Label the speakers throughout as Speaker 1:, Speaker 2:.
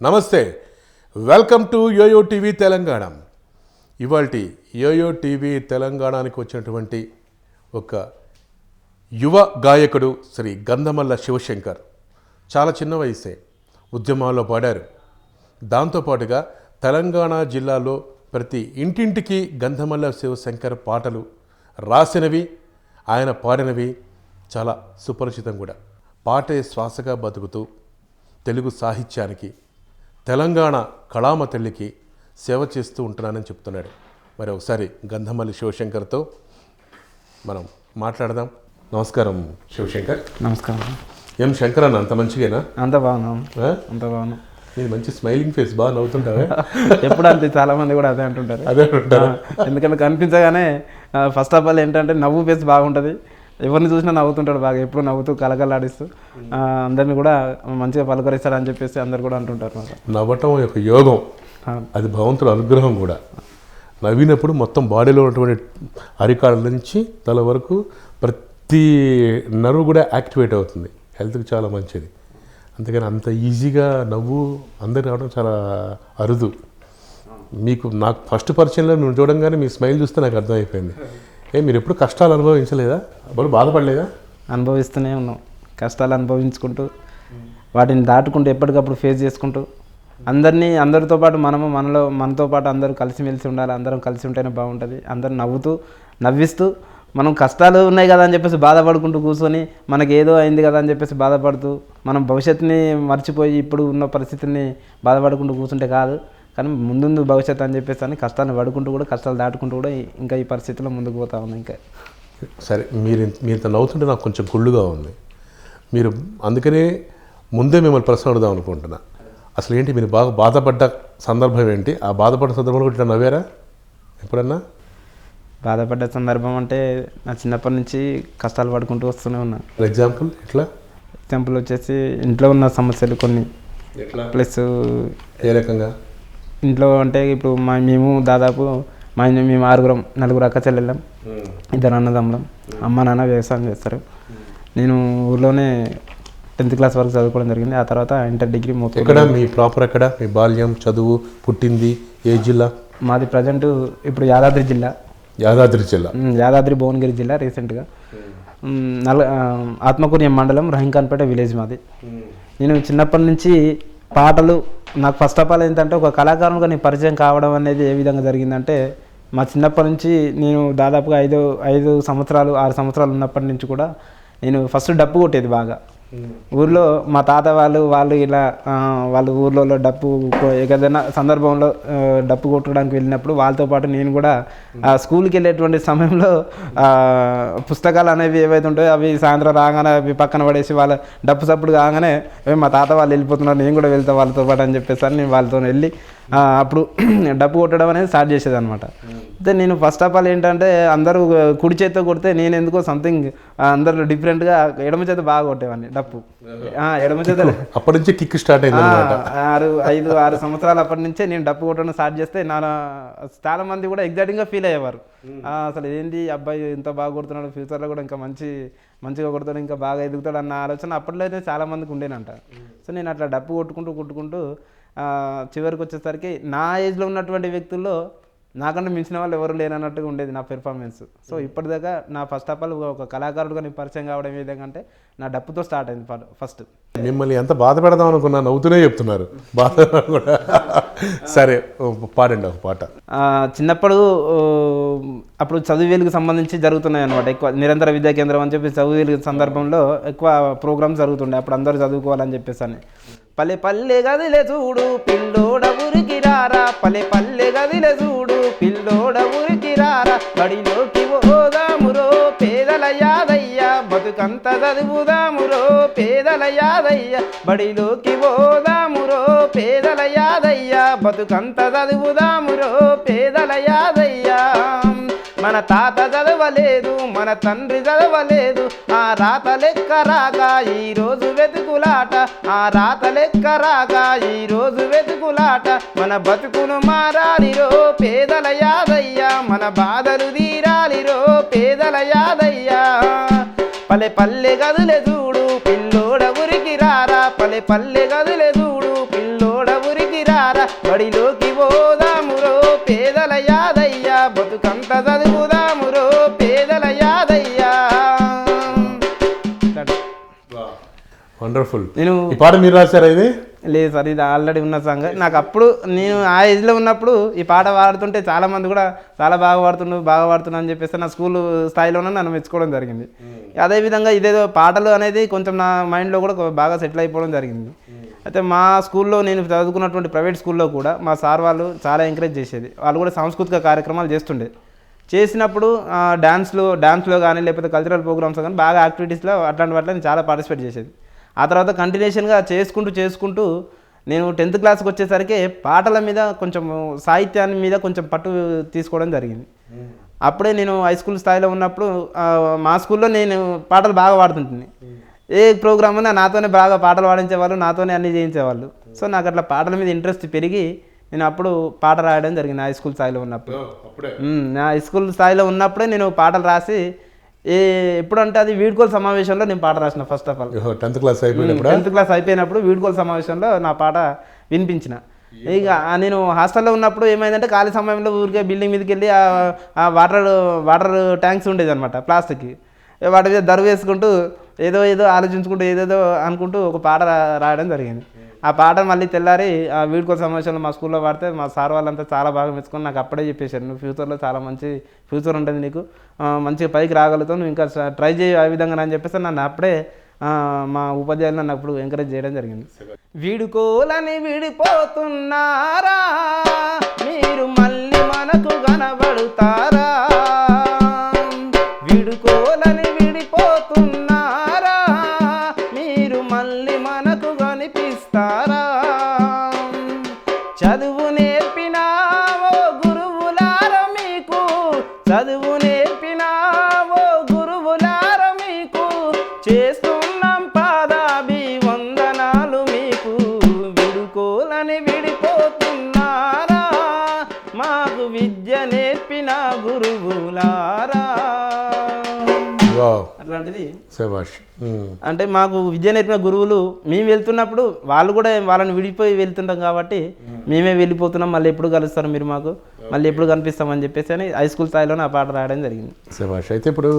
Speaker 1: నమస్తే, welcome to YoYo TV Telangana. ఇవాల్టి YoYo TV తెలంగాణకి వచ్చినటువంటి ఒక యువ గాయకుడు శ్రీ గంధమల్ల శివశంకర్. చాలా చిన్న వయసే ఉద్యమాల్లో పాడారు. దాంతోపాటుగా తెలంగాణ జిల్లాలో ప్రతి ఇంటింటికి గంధమల్ల శివశంకర్ పాటలు రాసినవి, ఆయన పాడినవి చాలా సుపరిచితం కూడా. పాటే శ్వాసగా బతుకుతూ తెలుగు సాహిత్యానికి, తెలంగాణ కళామ తల్లికి సేవ చేస్తూ ఉంటున్నానని చెప్తున్నాడు. మరి ఒకసారి గంధమల్లి శివశంకర్తో మనం మాట్లాడదాం. నమస్కారం శివశంకర్.
Speaker 2: నమస్కారం.
Speaker 1: ఏం శంకర్ అన్న, అంత మంచిగానా?
Speaker 2: అంత బాగున్నాం, అంత బాగున్నాం.
Speaker 1: నేను మంచి స్మైలింగ్ ఫేస్, బాగా నవ్వుతుంటావా?
Speaker 2: ఎప్పుడు అంతే, చాలా మంది కూడా అదే అంటుంటారు.
Speaker 1: అదే అంటారు.
Speaker 2: ఎందుకంటే కనిపించగానే ఫస్ట్ ఆఫ్ ఆల్ ఏంటంటే నవ్వు ఫేస్ బాగుంటుంది. ఎవరిని చూసినా నవ్వుతుంటాడు బాగా, ఎప్పుడు నవ్వుతూ కలకలాడిస్తూ అందరిని కూడా మంచిగా పలకరిస్తాడని చెప్పేసి అందరు కూడా అంటుంటారు.
Speaker 1: నవ్వటం ఒక యోగం, అది భగవంతుడు అనుగ్రహం కూడా. నవ్వినప్పుడు మొత్తం బాడీలో ఉన్నటువంటి అరికాళ్ళ నుంచి తల వరకు ప్రతి నర్వ్ కూడా యాక్టివేట్ అవుతుంది. హెల్త్కి చాలా మంచిది. అందుకని అంత ఈజీగా నవ్వు అందరు రావడం చాలా అరుదు. మీకు నాకు ఫస్ట్ పరిచయంలో నువ్వు చూడంగానే మీ స్మైల్ చూస్తే నాకు అర్థమైపోయింది. మీరు ఎప్పుడు కష్టాలు అనుభవించలేదా? అప్పుడు బాధపడలేదా?
Speaker 2: అనుభవిస్తూనే ఉన్నాం. కష్టాలు అనుభవించుకుంటూ వాటిని దాటుకుంటూ ఎప్పటికప్పుడు ఫేస్ చేసుకుంటూ అందరితో పాటు మనతో పాటు అందరూ కలిసిమెలిసి ఉండాలి. అందరం కలిసి ఉంటేనే బాగుంటుంది. అందరూ నవ్విస్తూ మనం కష్టాలు ఉన్నాయి కదా అని చెప్పేసి బాధపడుకుంటూ కూర్చొని మనకి ఏదో అయింది కదా అని చెప్పేసి బాధపడుతూ మనం భవిష్యత్తుని మర్చిపోయి ఇప్పుడు ఉన్న పరిస్థితుల్ని బాధపడుకుంటూ కూర్చుంటే కాదు. కానీ ముందు భవిష్యత్తు అని చెప్పేసి అని కష్టాలను పడుకుంటూ కూడా, కష్టాలు దాటుకుంటూ కూడా ఇంకా ఈ పరిస్థితిలో ముందుకు పోతా ఉంది. ఇంకా
Speaker 1: సరే, మీరు నవ్వుతుంటే నాకు కొంచెం కుళ్ళుగా ఉంది. మీరు అందుకనే ముందే మిమ్మల్ని ప్రశ్న అడుగుదాం అనుకుంటున్నా. అసలు ఏంటి, మీరు బాగా బాధపడ్డ సందర్భం ఏంటి? ఆ బాధపడ్డ సందర్భంలో ఇట్లా నవ్వారా ఎప్పుడన్నా?
Speaker 2: బాధపడ్డ సందర్భం అంటే నా చిన్నప్పటి నుంచి కష్టాలు పడుకుంటూ వస్తూనే ఉన్నా.
Speaker 1: ఫర్ ఎగ్జాంపుల్
Speaker 2: వచ్చేసి ఇంట్లో ఉన్న సమస్యలు కొన్ని, ప్లస్
Speaker 1: ఏ రకంగా
Speaker 2: ఇంట్లో అంటే ఇప్పుడు మేము దాదాపు మేము నలుగురు అక్క చెల్లెళ్ళం, 2 అన్నదమ్ములం. అమ్మ నాన్న వ్యవసాయం చేస్తారు. నేను ఊర్లోనే 10th క్లాస్ వరకు చదువుకోవడం జరిగింది. ఆ తర్వాత ఇంటర్ డిగ్రీ
Speaker 1: ఎక్కడ మీ ప్రాపర్ ఎక్కడ? మీ బాల్యం, చదువు, పుట్టింది ఏ జిల్లా?
Speaker 2: మాది ప్రజెంట్ ఇప్పుడు యాదాద్రి జిల్లా, యాదాద్రి భువనగిరి జిల్లా. రీసెంట్గా ఆత్మకూర్యం మండలం, రహంకాన్పేట విలేజ్ మాది. నేను చిన్నప్పటి నుంచి పాటలు, నాకు ఫస్ట్ ఆఫ్ ఆల్ ఏంటంటే ఒక కళాకారునిగా నేను పరిచయం కావడం అనేది ఏ విధంగా జరిగిందంటే, మా చిన్నప్పటి నుంచి నేను దాదాపుగా 5 సంవత్సరాలు 6 సంవత్సరాలు ఉన్నప్పటి నుంచి కూడా నేను ఫస్ట్ డప్పు కొట్టేది బాగా. ఊర్లో మా తాత వాళ్ళు ఇలా వాళ్ళు ఊర్లో డప్పు ఏదైనా సందర్భంలో డప్పు కొట్టడానికి వెళ్ళినప్పుడు వాళ్ళతో పాటు నేను కూడా స్కూల్కి వెళ్ళేటువంటి సమయంలో పుస్తకాలు అనేవి ఏవైతే ఉంటాయో అవి సాయంత్రం రాగానే అవి పక్కన పడేసి వాళ్ళ డప్పు సప్పుడు కాగానే మా తాత వాళ్ళు వెళ్ళిపోతున్నారు, నేను కూడా వెళ్తా వాళ్ళతో పాటు అని చెప్పేసి నేను వాళ్ళతో వెళ్ళి అప్పుడు డప్పు కొట్టడం అనేది స్టార్ట్ చేసేది అనమాట. అయితే నేను ఫస్ట్ ఆఫ్ ఆల్ ఏంటంటే అందరూ కుడి చేతితో కొడితే నేను ఎందుకో సంథింగ్ అందరూ డిఫరెంట్గా ఎడమ చేత బాగా కొట్టేవాడిని డప్పు. ఎడమ చేత
Speaker 1: అప్పటి నుంచి కిక్ స్టార్ట్ అయింది.
Speaker 2: 6 సంవత్సరాలు అప్పటి నుంచే నేను డప్పు కొట్టడం స్టార్ట్ చేస్తే చాలా మంది కూడా ఎగ్జైటింగ్గా ఫీల్ అయ్యేవారు. అసలు ఏంటి అబ్బాయి ఇంత బాగా కొడుతున్నాడు, ఫ్యూచర్లో కూడా ఇంకా మంచిగా కొడతాడు, ఇంకా బాగా ఎదుగుతాడు అన్న ఆలోచన అప్పట్లో అయితే చాలా మందికి ఉండేనంట. సో నేను అట్లా డప్పు కొట్టుకుంటూ చివరికి వచ్చేసరికి నా ఏజ్లో ఉన్నటువంటి వ్యక్తుల్లో నాకంటే మించిన వాళ్ళు ఎవరు లేనన్నట్టుగా ఉండేది నా పెర్ఫార్మెన్స్. సో ఇప్పటిదాకా నా ఫస్ట్ ఆఫ్ ఆల్ ఒక కళాకారుడుగా నేను పరిచయం కావడం ఏ విధంగా అంటే నా డప్పుతో స్టార్ట్ అయింది ఫస్ట్. మిమ్మల్ని
Speaker 1: ఎంత బాధ పెడదాం అనుకున్నా నవ్వుతూనే చెప్తున్నారు బాధ కూడా. సరే, పాడండి ఒక పాట.
Speaker 2: చిన్నప్పుడు అప్పుడు చదువు వేలుకు సంబంధించి జరుగుతున్నాయి అనమాట. ఎక్కువ నిరంతర విద్యా కేంద్రం అని చెప్పి చదువు వేలుగు సందర్భంలో ఎక్కువ ప్రోగ్రామ్స్ జరుగుతుండే. అప్పుడు అందరూ చదువుకోవాలని చెప్పేసి అని పల్లె పల్లె గదిలే చూడు పిల్లోడ ఊరికి రారా, పల్లె గదిలే చూడు పిల్లోడ ఊరికి రారా, బడిలోకి పోదామురో పేదల యాదయ్య, బతుకంత చదువుదామురో పేదల యాదయ్య, బడిలోకి పోదామురో పేదల యాదయ్య, బతుకంత చదువుదామురో పేదల యాదయ్య. మన తాత చదవలేదు, మన తండ్రి చదవలేదు, ఆ రాత లెక్క రాగా ఈరోజు వెతుకులాట, ఆ రాత లెక్క రాగా ఈరోజు వెతుకులాట, మన బతుకును మారాలిరో పేదల యాదయ్య, మన బాధలు తీరాలిరో పేదల యాదయ్య. పల్లె గదులే చూడు పిల్లోడ ఊరికి రారా, పల్లె గదులే చూడు పిల్లోడ ఊరి
Speaker 1: వండర్ఫుల్.
Speaker 2: నేను
Speaker 1: ఈ పాట మీరు రాశారా ఇది?
Speaker 2: లేదు సార్, ఇది ఆల్రెడీ ఉన్న సాంగ్. నాకు అప్పుడు నేను ఆ ఏజ్లో ఉన్నప్పుడు ఈ పాట పాడుతుంటే చాలామంది కూడా చాలా బాగా పాడుతున్నా అని చెప్పేసి నా స్కూల్ స్థాయిలోనే నన్ను మెచ్చుకోవడం జరిగింది. అదేవిధంగా ఇదేదో పాటలు అనేది కొంచెం నా మైండ్లో కూడా బాగా సెటిల్ అయిపోవడం జరిగింది. అయితే మా స్కూల్లో నేను చదువుకున్నటువంటి ప్రైవేట్ స్కూల్లో కూడా మా సార్ వాళ్ళు చాలా ఎంకరేజ్ చేసేది. వాళ్ళు కూడా సాంస్కృతిక కార్యక్రమాలు చేస్తుండే. చేసినప్పుడు డ్యాన్స్లో కానీ లేకపోతే కల్చరల్ ప్రోగ్రామ్స్ కానీ బాగా యాక్టివిటీస్లో అట్లాంటి వాటిలో నేను చాలా పార్టిసిపేట్ చేసేది. ఆ తర్వాత కంటిన్యూషన్గా చేసుకుంటూ నేను 10th క్లాస్కి వచ్చేసరికి పాటల మీద కొంచెం సాహిత్యాన్ని మీద కొంచెం పట్టు తీసుకోవడం జరిగింది. అప్పుడే నేను హై స్కూల్ స్థాయిలో ఉన్నప్పుడు మా స్కూల్లో నేను పాటలు బాగా పాడుతుంటుంది. ఏ ప్రోగ్రామ్ ఉన్నా నాతోనే బాగా పాటలు పాడించేవాళ్ళు, నాతోనే అన్నీ చేయించేవాళ్ళు. సో నాకు అట్లా పాటల మీద ఇంట్రెస్ట్ పెరిగి నేను అప్పుడు పాట రాయడం జరిగింది హై స్కూల్ స్థాయిలో ఉన్నప్పుడు. నా హై స్కూల్ స్థాయిలో ఉన్నప్పుడే నేను పాటలు రాసి ఎప్పుడంటే అది వీడ్కోలు సమావేశంలో నేను పాట రాసిన. First of all
Speaker 1: 10th class
Speaker 2: అయిపోయినప్పుడు వీడ్కోలు సమావేశంలో నా పాట వినిపించిన. ఇక నేను హాస్టల్లో ఉన్నప్పుడు ఏమైందంటే ఖాళీ సమయంలో ఊరికే బిల్డింగ్ మీదకి వెళ్ళి ఆ వాటర్ ట్యాంక్స్ ఉండేది అనమాట, ప్లాస్టిక్. వాటి మీద దరువు వేసుకుంటూ ఏదో ఆలోచించుకుంటూ ఏదేదో అనుకుంటూ ఒక పాట రాయడం జరిగింది. ఆ పాట మళ్ళీ తెల్లారి ఆ వీడ్కోలు సమావేశంలో మా స్కూల్లో పాడితే మా సార్ వాళ్ళంతా చాలా బాగా మెచ్చుకొని నాకు అప్పుడే చెప్పేశారు, నువ్వు ఫ్యూచర్లో చాలా మంచి ఫ్యూచర్ ఉంటుంది, నీకు మంచిగా పైకి రాగలుగుతావు, నువ్వు ఇంకా ట్రై చేయి ఆ విధంగా అని చెప్పేసి నన్ను అప్పుడే మా ఉపాధ్యాయులు నన్ను అప్పుడు ఎంకరేజ్ చేయడం జరిగింది. వీడుకోలని విడిపోతున్నారా మీరు మళ్ళీ మనకు కనబడుతారా, వీడుకోలని విడిపోతున్నారా మీరు మళ్ళీ మనకు కనిపిస్తారా, చదువు నేర్పినా ఓ గురువులార మీకు, చదువు నేర్పినా ఓ గురువులార మీకు, చేస్తున్నాం పాదాభివందనాలు మీకు, విడుకోలని విడిపోతున్నారా మాకు విద్య నేర్పిన గురువులారా. అట్లాంటిది అంటే మాకు విద్య నేర్పిన గురువులు మేము వెళ్తున్నప్పుడు వాళ్ళు కూడా వాళ్ళని విడిపోయి వెళ్తుంటాం కాబట్టి మేమే వెళ్ళిపోతున్నాం, మళ్ళీ ఎప్పుడు కలుస్తారు మీరు మాకు, మళ్ళీ ఎప్పుడు కనిపిస్తామని చెప్పేసి అని హై స్కూల్ స్థాయిలోనే ఆ పాట రాయడం జరిగింది.
Speaker 1: శభాష్. అయితే ఇప్పుడు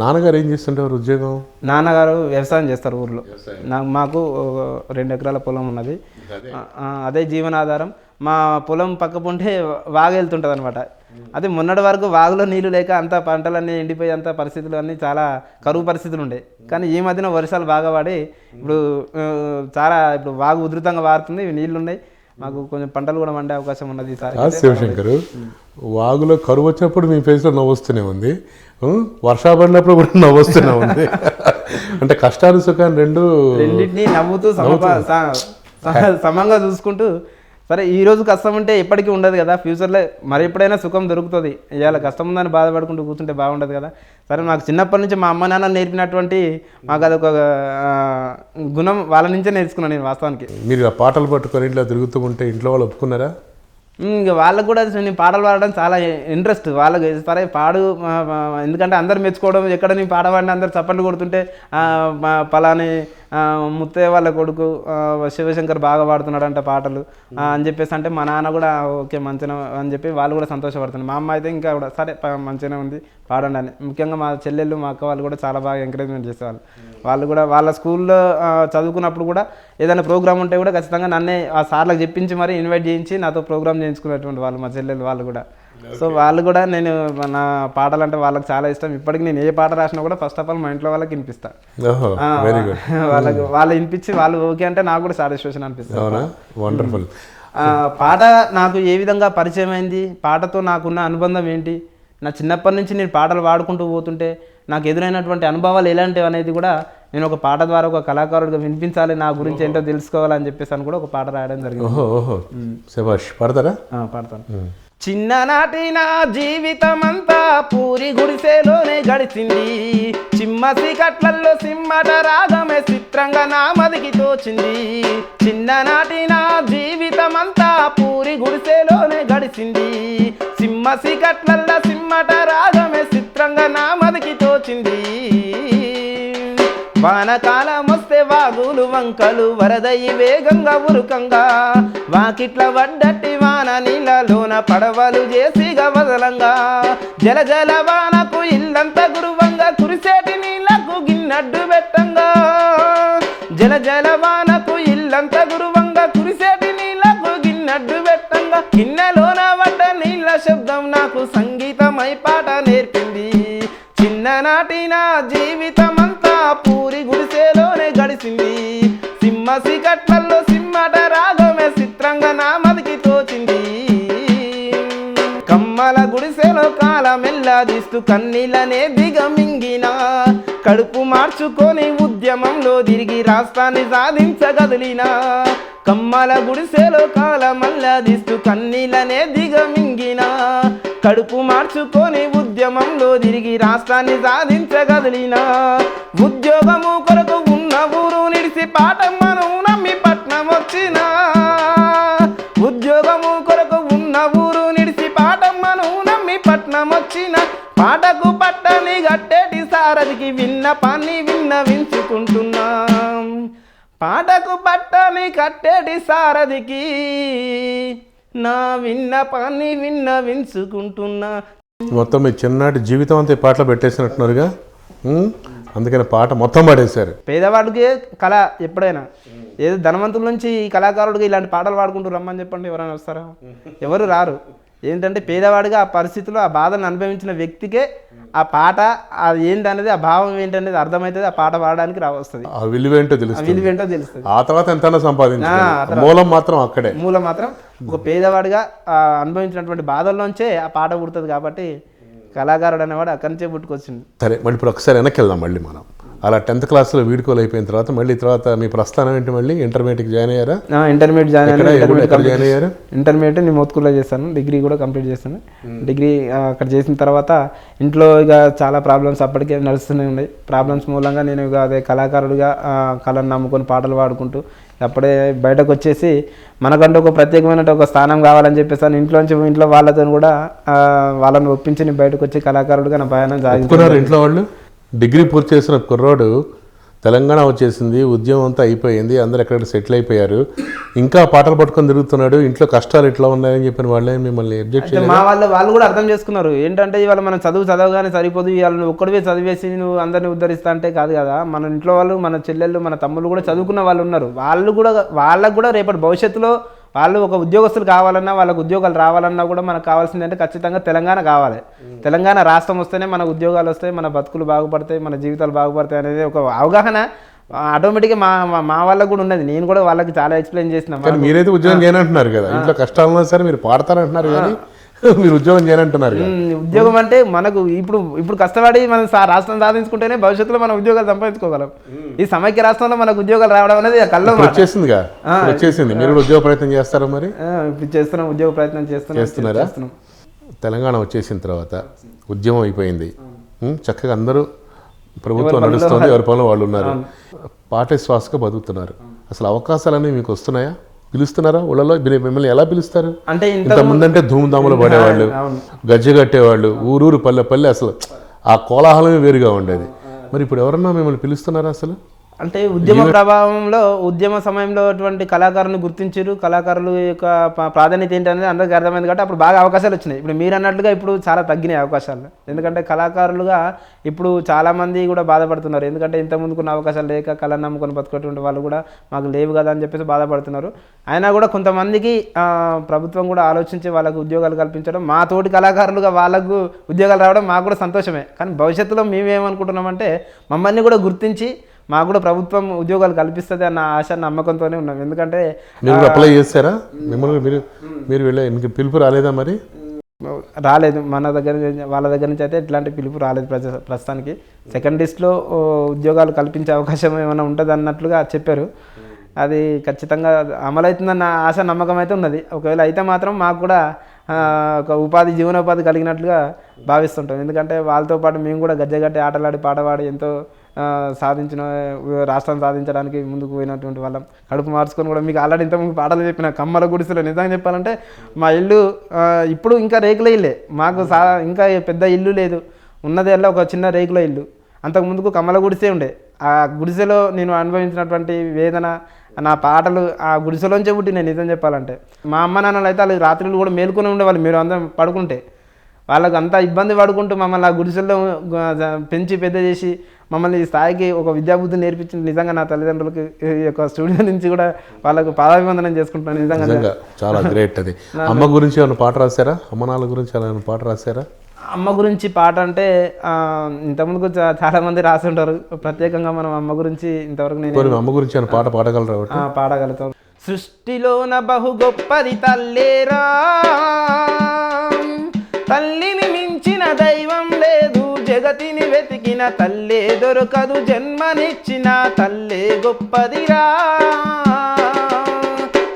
Speaker 1: నాన్నగారు ఏం చేస్తుంటారు ఉద్యోగం?
Speaker 2: నాన్నగారు వ్యవసాయం చేస్తారు ఊర్లో. మాకు 2 ఎకరాల పొలం ఉన్నది, అదే జీవనాధారం. మా పొలం పక్క పొంటే వాగు వెళ్తుంటుంది అనమాట. అదే మొన్నటి వరకు వాగులో నీళ్లు లేక అంతా పంటలన్నీ ఎండిపోయి అంత పరిస్థితులు అన్నీ చాలా కరువు పరిస్థితులు ఉండే. కానీ ఈ మధ్యన వర్షాలు బాగా పడి ఇప్పుడు ఇప్పుడు వాగు ఉధృతంగా వారుతుంది, నీళ్లు ఉన్నాయి, మాకు కొంచెం పంటలు కూడా పండే అవకాశం ఉన్నది.
Speaker 1: శివశంకర్, వాగులో కరువు వచ్చినప్పుడు మీ ఫేస్లో నవ్వొస్తూనే ఉంది, వర్షాలు పడినప్పుడు కూడా నవ్వొస్తూనే ఉంది. అంటే కష్టాలు సుఖాలు రెండింటినీ
Speaker 2: నవ్వుతూ సమంగా చూసుకుంటూ, సరే ఈరోజు కష్టం ఉంటే ఎప్పటికీ ఉండదు కదా, ఫ్యూచర్లో మరి ఎప్పుడైనా సుఖం దొరుకుతుంది, ఇవాళ కష్టం ఉందని బాధపడుకుంటూ కూర్చుంటే బాగుండదు కదా. సరే నాకు చిన్నప్పటి నుంచి మా అమ్మ నాన్న నేర్పినటువంటి మాకు అదొక గుణం వాళ్ళ నుంచే నేర్చుకున్నాను నేను వాస్తవానికి.
Speaker 1: మీరు ఆ పాటలు పట్టుకొని ఇంట్లో తిరుగుతూ ఉంటే ఇంట్లో వాళ్ళు ఒప్పుకున్నారా?
Speaker 2: ఇంకా వాళ్ళకు కూడా నేను పాటలు పాడడం చాలా ఇంట్రెస్ట్. వాళ్ళకి సరే పాడు, ఎందుకంటే అందరు మెచ్చుకోవడం, ఎక్కడ నేను పాట పాడిన అందరు చప్పట్లు కొడుతుంటే పలాని ముత్తయ్య వాళ్ళ కొడుకు శివశంకర్ బాగా పాడుతున్నాడంట పాటలు అని చెప్పేసి అంటే మా నాన్న కూడా ఓకే మంచిగా అని చెప్పి వాళ్ళు కూడా సంతోషపడుతున్నారు. మా అమ్మ అయితే ఇంకా కూడా సరే మంచిగానే ఉంది పాడండి అని. ముఖ్యంగా మా చెల్లెళ్ళు మా అక్క వాళ్ళు కూడా చాలా బాగా ఎంకరేజ్మెంట్ చేసేవాళ్ళు. వాళ్ళు కూడా వాళ్ళ స్కూల్లో చదువుకున్నప్పుడు కూడా ఏదైనా ప్రోగ్రామ్ ఉంటే కూడా ఖచ్చితంగా నన్నే ఆ సార్లకు చెప్పించి మరి ఇన్వైట్ చేయించి నాతో ప్రోగ్రామ్ చేయించుకునేటువంటి వాళ్ళు మా చెల్లెలు వాళ్ళు కూడా. సో వాళ్ళు కూడా నేను నా పాటలు అంటే వాళ్ళకి చాలా ఇష్టం. ఇప్పటికి నేను ఏ పాట రాసినా కూడా ఫస్ట్ ఆఫ్ ఆల్ మా ఇంట్లో వాళ్ళకి వినిపిస్తాను. వాళ్ళు వినిపించి వాళ్ళు ఓకే అంటే నాకు కూడా సాటిస్ఫాక్షన్ అనిపిస్తుంది.
Speaker 1: వండర్ఫుల్.
Speaker 2: పాట నాకు ఏ విధంగా పరిచయం అయింది, పాటతో నాకున్న అనుబంధం ఏంటి, నా చిన్నప్పటి నుంచి నేను పాటలు పాడుకుంటూ పోతుంటే నాకు ఎదురైనటువంటి అనుభవాలు ఎలాంటివి అనేది కూడా నేను ఒక పాట ద్వారా ఒక కళాకారుడిగా వినిపించాలి, నా గురించి ఏంటో తెలుసుకోవాలని చెప్పేసి అని కూడా ఒక పాట రాయడం జరిగింది. పాడతాను. చిన్ననాటి నా జీవితమంతా పూరి గుడిసెలోనే గడిచింది, చిమ్మసి కట్లల్లో సిమ్మట రాగమే చిత్రంగా నా మదికి తోచింది. చిన్ననాటి నా జీవితమంతా పూరి గుడిసెలోనే గడిచింది, చిమ్మసి కట్లల్లో సిమ్మట రాగమే చిత్రంగా నా మదికి తోచింది. వానకాలం వస్తే వాగులు వంకలు వరదయి వేగంగా ఉరుకంగా, వాకిట్ల వడ్డట్టి వాన నీళ్ళలోన పడవలు చేసిగా వదలంగా, జల జల వానకు ఇల్లంతా గురువంగా కురిసేటి నీళ్లకు గిన్నడ్డు పెట్టంగా, జల జలవానకు ఇల్లంత గురువంగా కురిసేటి నీళ్లకు గిన్నెడ్డు పెట్టంగా గిన్నెలోన పడ్డ నీళ్ళ శబ్దం నాకు సంగీతమై పాట నేర్పింది చిన్ననాటి నా జీవితమంతా పూరి గుడిసెలోనే గడిచింది సింహ సికట్లలో సిమ్మట రాగమే చిత్రంగా నా మదికి తోచింది కమ్మల గుడిసెలో కాలమెల్లాదిస్తూ కన్నీళ్ళనే దిగమింగిన కడుపు మార్చుకొని ఉద్యమంలో తిరిగి రాష్ట్రాన్ని సాధించగదిలిన కమ్మల గుడిసెలో కాలమల్లాదిస్తూ కన్నీళ్ళనే దిగమింగిన కడుపు మార్చుకొని ఉద్యమంలో తిరిగి రాష్ట్రాన్ని సాధించగదిలిన ఉద్యోగము కొరకు ఉన్న ఊరు నిడిసి పాటమ్మను నమ్మి పట్నం వచ్చిన ఉద్యోగము కొరకు ఉన్న ఊరు నిడిసి పాటమ్మను నమ్మి పట్నం వచ్చిన పాటకు పట్టని గట్టేటి సారథికి విన్నపాన్ని విన్నవించుకుంటున్నా పాటకు పట్టని కట్టేటి సారథికి నా విన్నపాన్ని విన్నవించుకుంటున్నా.
Speaker 1: మొత్తం మీ చిన్ననాటి జీవితం అంతా ఈ పాటలు పెట్టేసినట్టున్నారుగా, అందుకని పాట మొత్తం పాడేశారు.
Speaker 2: పేదవాడికి కళ ఎప్పుడైనా ఏదో ధనవంతుల నుంచి ఈ కళాకారుడికి ఇలాంటి పాటలు పాడుకుంటూ రమ్మని చెప్పండి, ఎవరైనా వస్తారా? ఎవరు రారు. ఏంటంటే పేదవాడిగా ఆ పరిస్థితిలో ఆ బాధను అనుభవించిన వ్యక్తికే ఆ పాట అది ఏంటనేది, ఆ భావం ఏంటనేది అర్థమవుతుంది, ఆ పాట పాడడానికి వస్తుంది,
Speaker 1: ఆ విలువేంటో తెలుస్తుంది. ఆ తర్వాత ఎంత సంపాదించాలి, మూలం మాత్రం అక్కడే.
Speaker 2: మూలం మాత్రం ఒక పేదవాడిగా అనుభవించినటువంటి బాధల్లోంచే ఆ పాట పుడుతుంది. కాబట్టి కళాకారుడు అనేవాడు అక్కడి నుంచే పుట్టుకొచ్చింది.
Speaker 1: సరే, మళ్ళీ ఇప్పుడు ఒకసారి వెనక్కి వెళ్దాం. మళ్ళీ మనం అలా 10th క్లాస్లో వీడుకోలు అయిపోయిన తర్వాత మళ్ళీ తర్వాత మీ ప్రస్థానం ఏంటి? మళ్ళీ ఇంటర్మీడియట్కి జాయిన్ అయ్యారా?
Speaker 2: ఇంటర్మీడియట్ జాయిన్
Speaker 1: అయ్యారు.
Speaker 2: ఇంటర్మీడియట్ నేను మోత్కూర్లో చేశాను, డిగ్రీ కూడా కంప్లీట్ చేశాను. డిగ్రీ అక్కడ చేసిన తర్వాత ఇంట్లో ఇక చాలా ప్రాబ్లమ్స్ అప్పటికే నడుస్తూనే ఉన్నాయి. ప్రాబ్లమ్స్ మూలంగా నేను ఇక అదే కళాకారుడిగా కళను నమ్ముకొని పాటలు పాడుకుంటూ అప్పుడే బయటకు వచ్చేసి మనకంటూ ఒక ప్రత్యేకమైన ఒక స్థానం కావాలని చెప్పేసి ఇంట్లో వాళ్ళతో కూడా వాళ్ళని ఒప్పించి నేను బయటకు వచ్చి కళాకారుడిగా నా ప్రయాణం సాగించాను.
Speaker 1: ఇంట్లో వాళ్ళు డిగ్రీ పూర్తి చేసిన కుర్రాడు తెలంగాణ వచ్చేసింది, ఉద్యమం అంతా అయిపోయింది, అందరు ఎక్కడ సెటిల్ అయిపోయారు, ఇంకా పాటలు పట్టుకొని తిరుగుతున్నాడు, ఇంట్లో కష్టాలు ఎట్లా ఉన్నాయని చెప్పిన వాళ్ళే మిమ్మల్ని అబ్జెక్ట్ చేయలేదు?
Speaker 2: మా వాళ్ళు కూడా అర్థం చేసుకున్నారు. ఏంటంటే ఇవాళ మనం చదవగానే సరిపోదు, ఇవాళ నువ్వు ఒక్కడివే చదివేసి నువ్వు అందరినీ ఉద్ధరిస్తా అంటే కాదు కదా. మన ఇంట్లో వాళ్ళు, మన చెల్లెళ్ళు, మన తమ్ముళ్ళు కూడా చదువుకున్న వాళ్ళు ఉన్నారు. వాళ్ళకు కూడా రేపటి భవిష్యత్తులో వాళ్ళు ఒక ఉద్యోగస్తులు కావాలన్నా, వాళ్ళకు ఉద్యోగాలు రావాలన్నా కూడా మనకు కావాల్సిందంటే ఖచ్చితంగా తెలంగాణ కావాలి. తెలంగాణ రాష్ట్రం వస్తేనే మన ఉద్యోగాలు వస్తాయి, మన బతుకులు బాగుపడతాయి, మన జీవితాలు బాగుపడతాయి అనేది ఒక అవగాహన ఆటోమేటిక్గా మా వాళ్ళకు కూడా ఉన్నది. నేను కూడా వాళ్ళకి చాలా ఎక్స్ప్లెయిన్ చేసిన.
Speaker 1: మీరైతే ఉద్యోగం చేయనంటున్నారు కదా, ఇంట్లో కష్టాలు ఉన్నా సరే మీరు పాడతారంటున్నారు కానీ మీరు ఉద్యోగం చేయనంటున్నారు.
Speaker 2: ఉద్యోగం అంటే మనకు ఇప్పుడు కష్టపడి మనం రాష్ట్రం సాధించుకుంటేనే భవిష్యత్తులో మనం ఉద్యోగాలు సంపాదించుకోగలం. ఈ సమైక్య రాష్ట్రంలో మనకు ఉద్యోగాలు రావడం అనేది కల్లో
Speaker 1: వచ్చేసింది. మీరు ఉద్యోగ ప్రయత్నం చేస్తారా? మరి
Speaker 2: ఇప్పుడు చేస్తున్నాం, ఉద్యోగ ప్రయత్నం చేస్తున్నారా?
Speaker 1: తెలంగాణ వచ్చేసిన తర్వాత ఉద్యమం అయిపోయింది, చక్కగా అందరూ ప్రభుత్వం నడుస్తుంది, ఎవరి పనులు వాళ్ళు ఉన్నారు, పాటే శ్వాసగా బతుకుతున్నారు. అసలు అవకాశాలన్నీ మీకు వస్తున్నాయా? పిలుస్తున్నారా? ఊళ్ళలో మిమ్మల్ని ఎలా పిలుస్తారు?
Speaker 2: అంటే
Speaker 1: ఇంతకుముందంటే ధూమ్ధాములు పడేవాళ్ళు, గజ్జె కట్టేవాళ్ళు, ఊరూరు పల్లె అసలు ఆ కోలాహలమే వేరుగా ఉండేది. మరి ఇప్పుడు ఎవరన్నా మిమ్మల్ని పిలుస్తున్నారా? అసలు
Speaker 2: అంటే ఉద్యమ ప్రభావంలో ఉద్యమ సమయంలో అటువంటి కళాకారులను గుర్తించారు. కళాకారుల యొక్క ప్రాధాన్యత ఏంటనేది అందరికీ అర్థమైంది. కాబట్టి అప్పుడు బాగా అవకాశాలు వచ్చినాయి. ఇప్పుడు మీరు అన్నట్లుగా ఇప్పుడు చాలా తగ్గినాయి అవకాశాలు. ఎందుకంటే కళాకారులుగా ఇప్పుడు చాలామంది కూడా బాధపడుతున్నారు. ఎందుకంటే ఇంత ముందుకున్న అవకాశాలు లేక కళను నమ్ముకొని బతుకునేటువంటి వాళ్ళు కూడా మాకు లేవు కదా అని చెప్పేసి బాధపడుతున్నారు. అయినా కూడా కొంతమందికి ప్రభుత్వం కూడా ఆలోచించి వాళ్ళకు ఉద్యోగాలు కల్పించడం, మా తోటి కళాకారులుగా వాళ్ళకు ఉద్యోగాలు రావడం మాకు కూడా సంతోషమే. కానీ భవిష్యత్తులో మేమేమనుకుంటున్నామంటే మమ్మల్ని కూడా గుర్తించి మాకు కూడా ప్రభుత్వం ఉద్యోగాలు కల్పిస్తుంది అన్న ఆశ నమ్మకంతోనే ఉన్నాం. ఎందుకంటే
Speaker 1: మీరు అప్లై చేస్తారా? మిమ్మల్ని మీరు వెళ్ళే పిలుపు రాలేదా? మరి
Speaker 2: రాలేదు. వాళ్ళ దగ్గర నుంచి అయితే ఇట్లాంటి పిలుపు రాలేదు ప్రస్తుతానికి. సెకండ్ లిస్ట్లో ఉద్యోగాలు కల్పించే అవకాశం ఏమైనా ఉంటుంది అన్నట్లుగా చెప్పారు. అది ఖచ్చితంగా అమలవుతుందన్న ఆశ నమ్మకం అయితే ఉన్నది. ఒకవేళ అయితే మాత్రం మాకు కూడా ఒక జీవనోపాధి కలిగినట్లుగా భావిస్తుంటాం. ఎందుకంటే వాళ్ళతో పాటు మేము కూడా గజ్జెగట్టి ఆటలాడి పాటపాడి ఎంతో రాష్ట్రం సాధించడానికి ముందుకు పోయినటువంటి వాళ్ళం. కడుపు మార్చుకొని కూడా మీకు ఆల్రెడీ ఇంతకుముందు పాటలు చెప్పిన కమ్మల గుడిసెలో నిజంగా చెప్పాలంటే మా ఇల్లు ఇప్పుడు ఇంకా రేకుల ఇల్లే. మాకు ఇంకా పెద్ద ఇల్లు లేదు, ఉన్నది అలా ఒక చిన్న రేకుల ఇల్లు. అంతకుముందుకు కమ్మల గుడిసే ఉండే. ఆ గుడిసెలో నేను అనుభవించినటువంటి వేదన, నా పాటలు ఆ గుడిసెలోంచే పుట్టినాయి నిజం చెప్పాలంటే. మా అమ్మ నాన్నలు అయితే వాళ్ళు రాత్రులు కూడా మేలుకొని ఉండేవాళ్ళు. మీరు అందరం పడుకుంటే వాళ్ళకు అంత ఇబ్బంది పడుకుంటూ మమ్మల్ని ఆ గుడిసెల్లో పెంచి పెద్ద చేసి మమ్మల్ని ఈ స్థాయికి ఒక విద్యాబుద్ధి నేర్పించింది నిజంగా నా తల్లిదండ్రులకి ఈ యొక్క స్టూడియో నుంచి కూడా వాళ్ళకు పాదాభివందనం చేసుకుంటున్నాను
Speaker 1: నిజంగా చాలా గ్రేట్ అది. అమ్మ గురించి ఏమైనా పాట రాశారా? అమ్మ నాన్న గురించి ఏమైనా పాట రాశారా?
Speaker 2: అమ్మ గురించి పాట అంటే ఇంతకుముందుకు చాలా మంది రాసి ఉంటారు, ప్రత్యేకంగా మనం అమ్మ గురించి ఇంతవరకు నేను
Speaker 1: అమ్మ గురించి ఏమైనా పాట పాడగలరా?
Speaker 2: పాడగలుగుతాం. సృష్టిలోన బహు గొప్పది తల్లేరా, తల్లిని మించిన దైవం లేదు, జగతిని వెతికిన తల్లే దొరకదు, జన్మనిచ్చిన తల్లే గొప్పదిరా.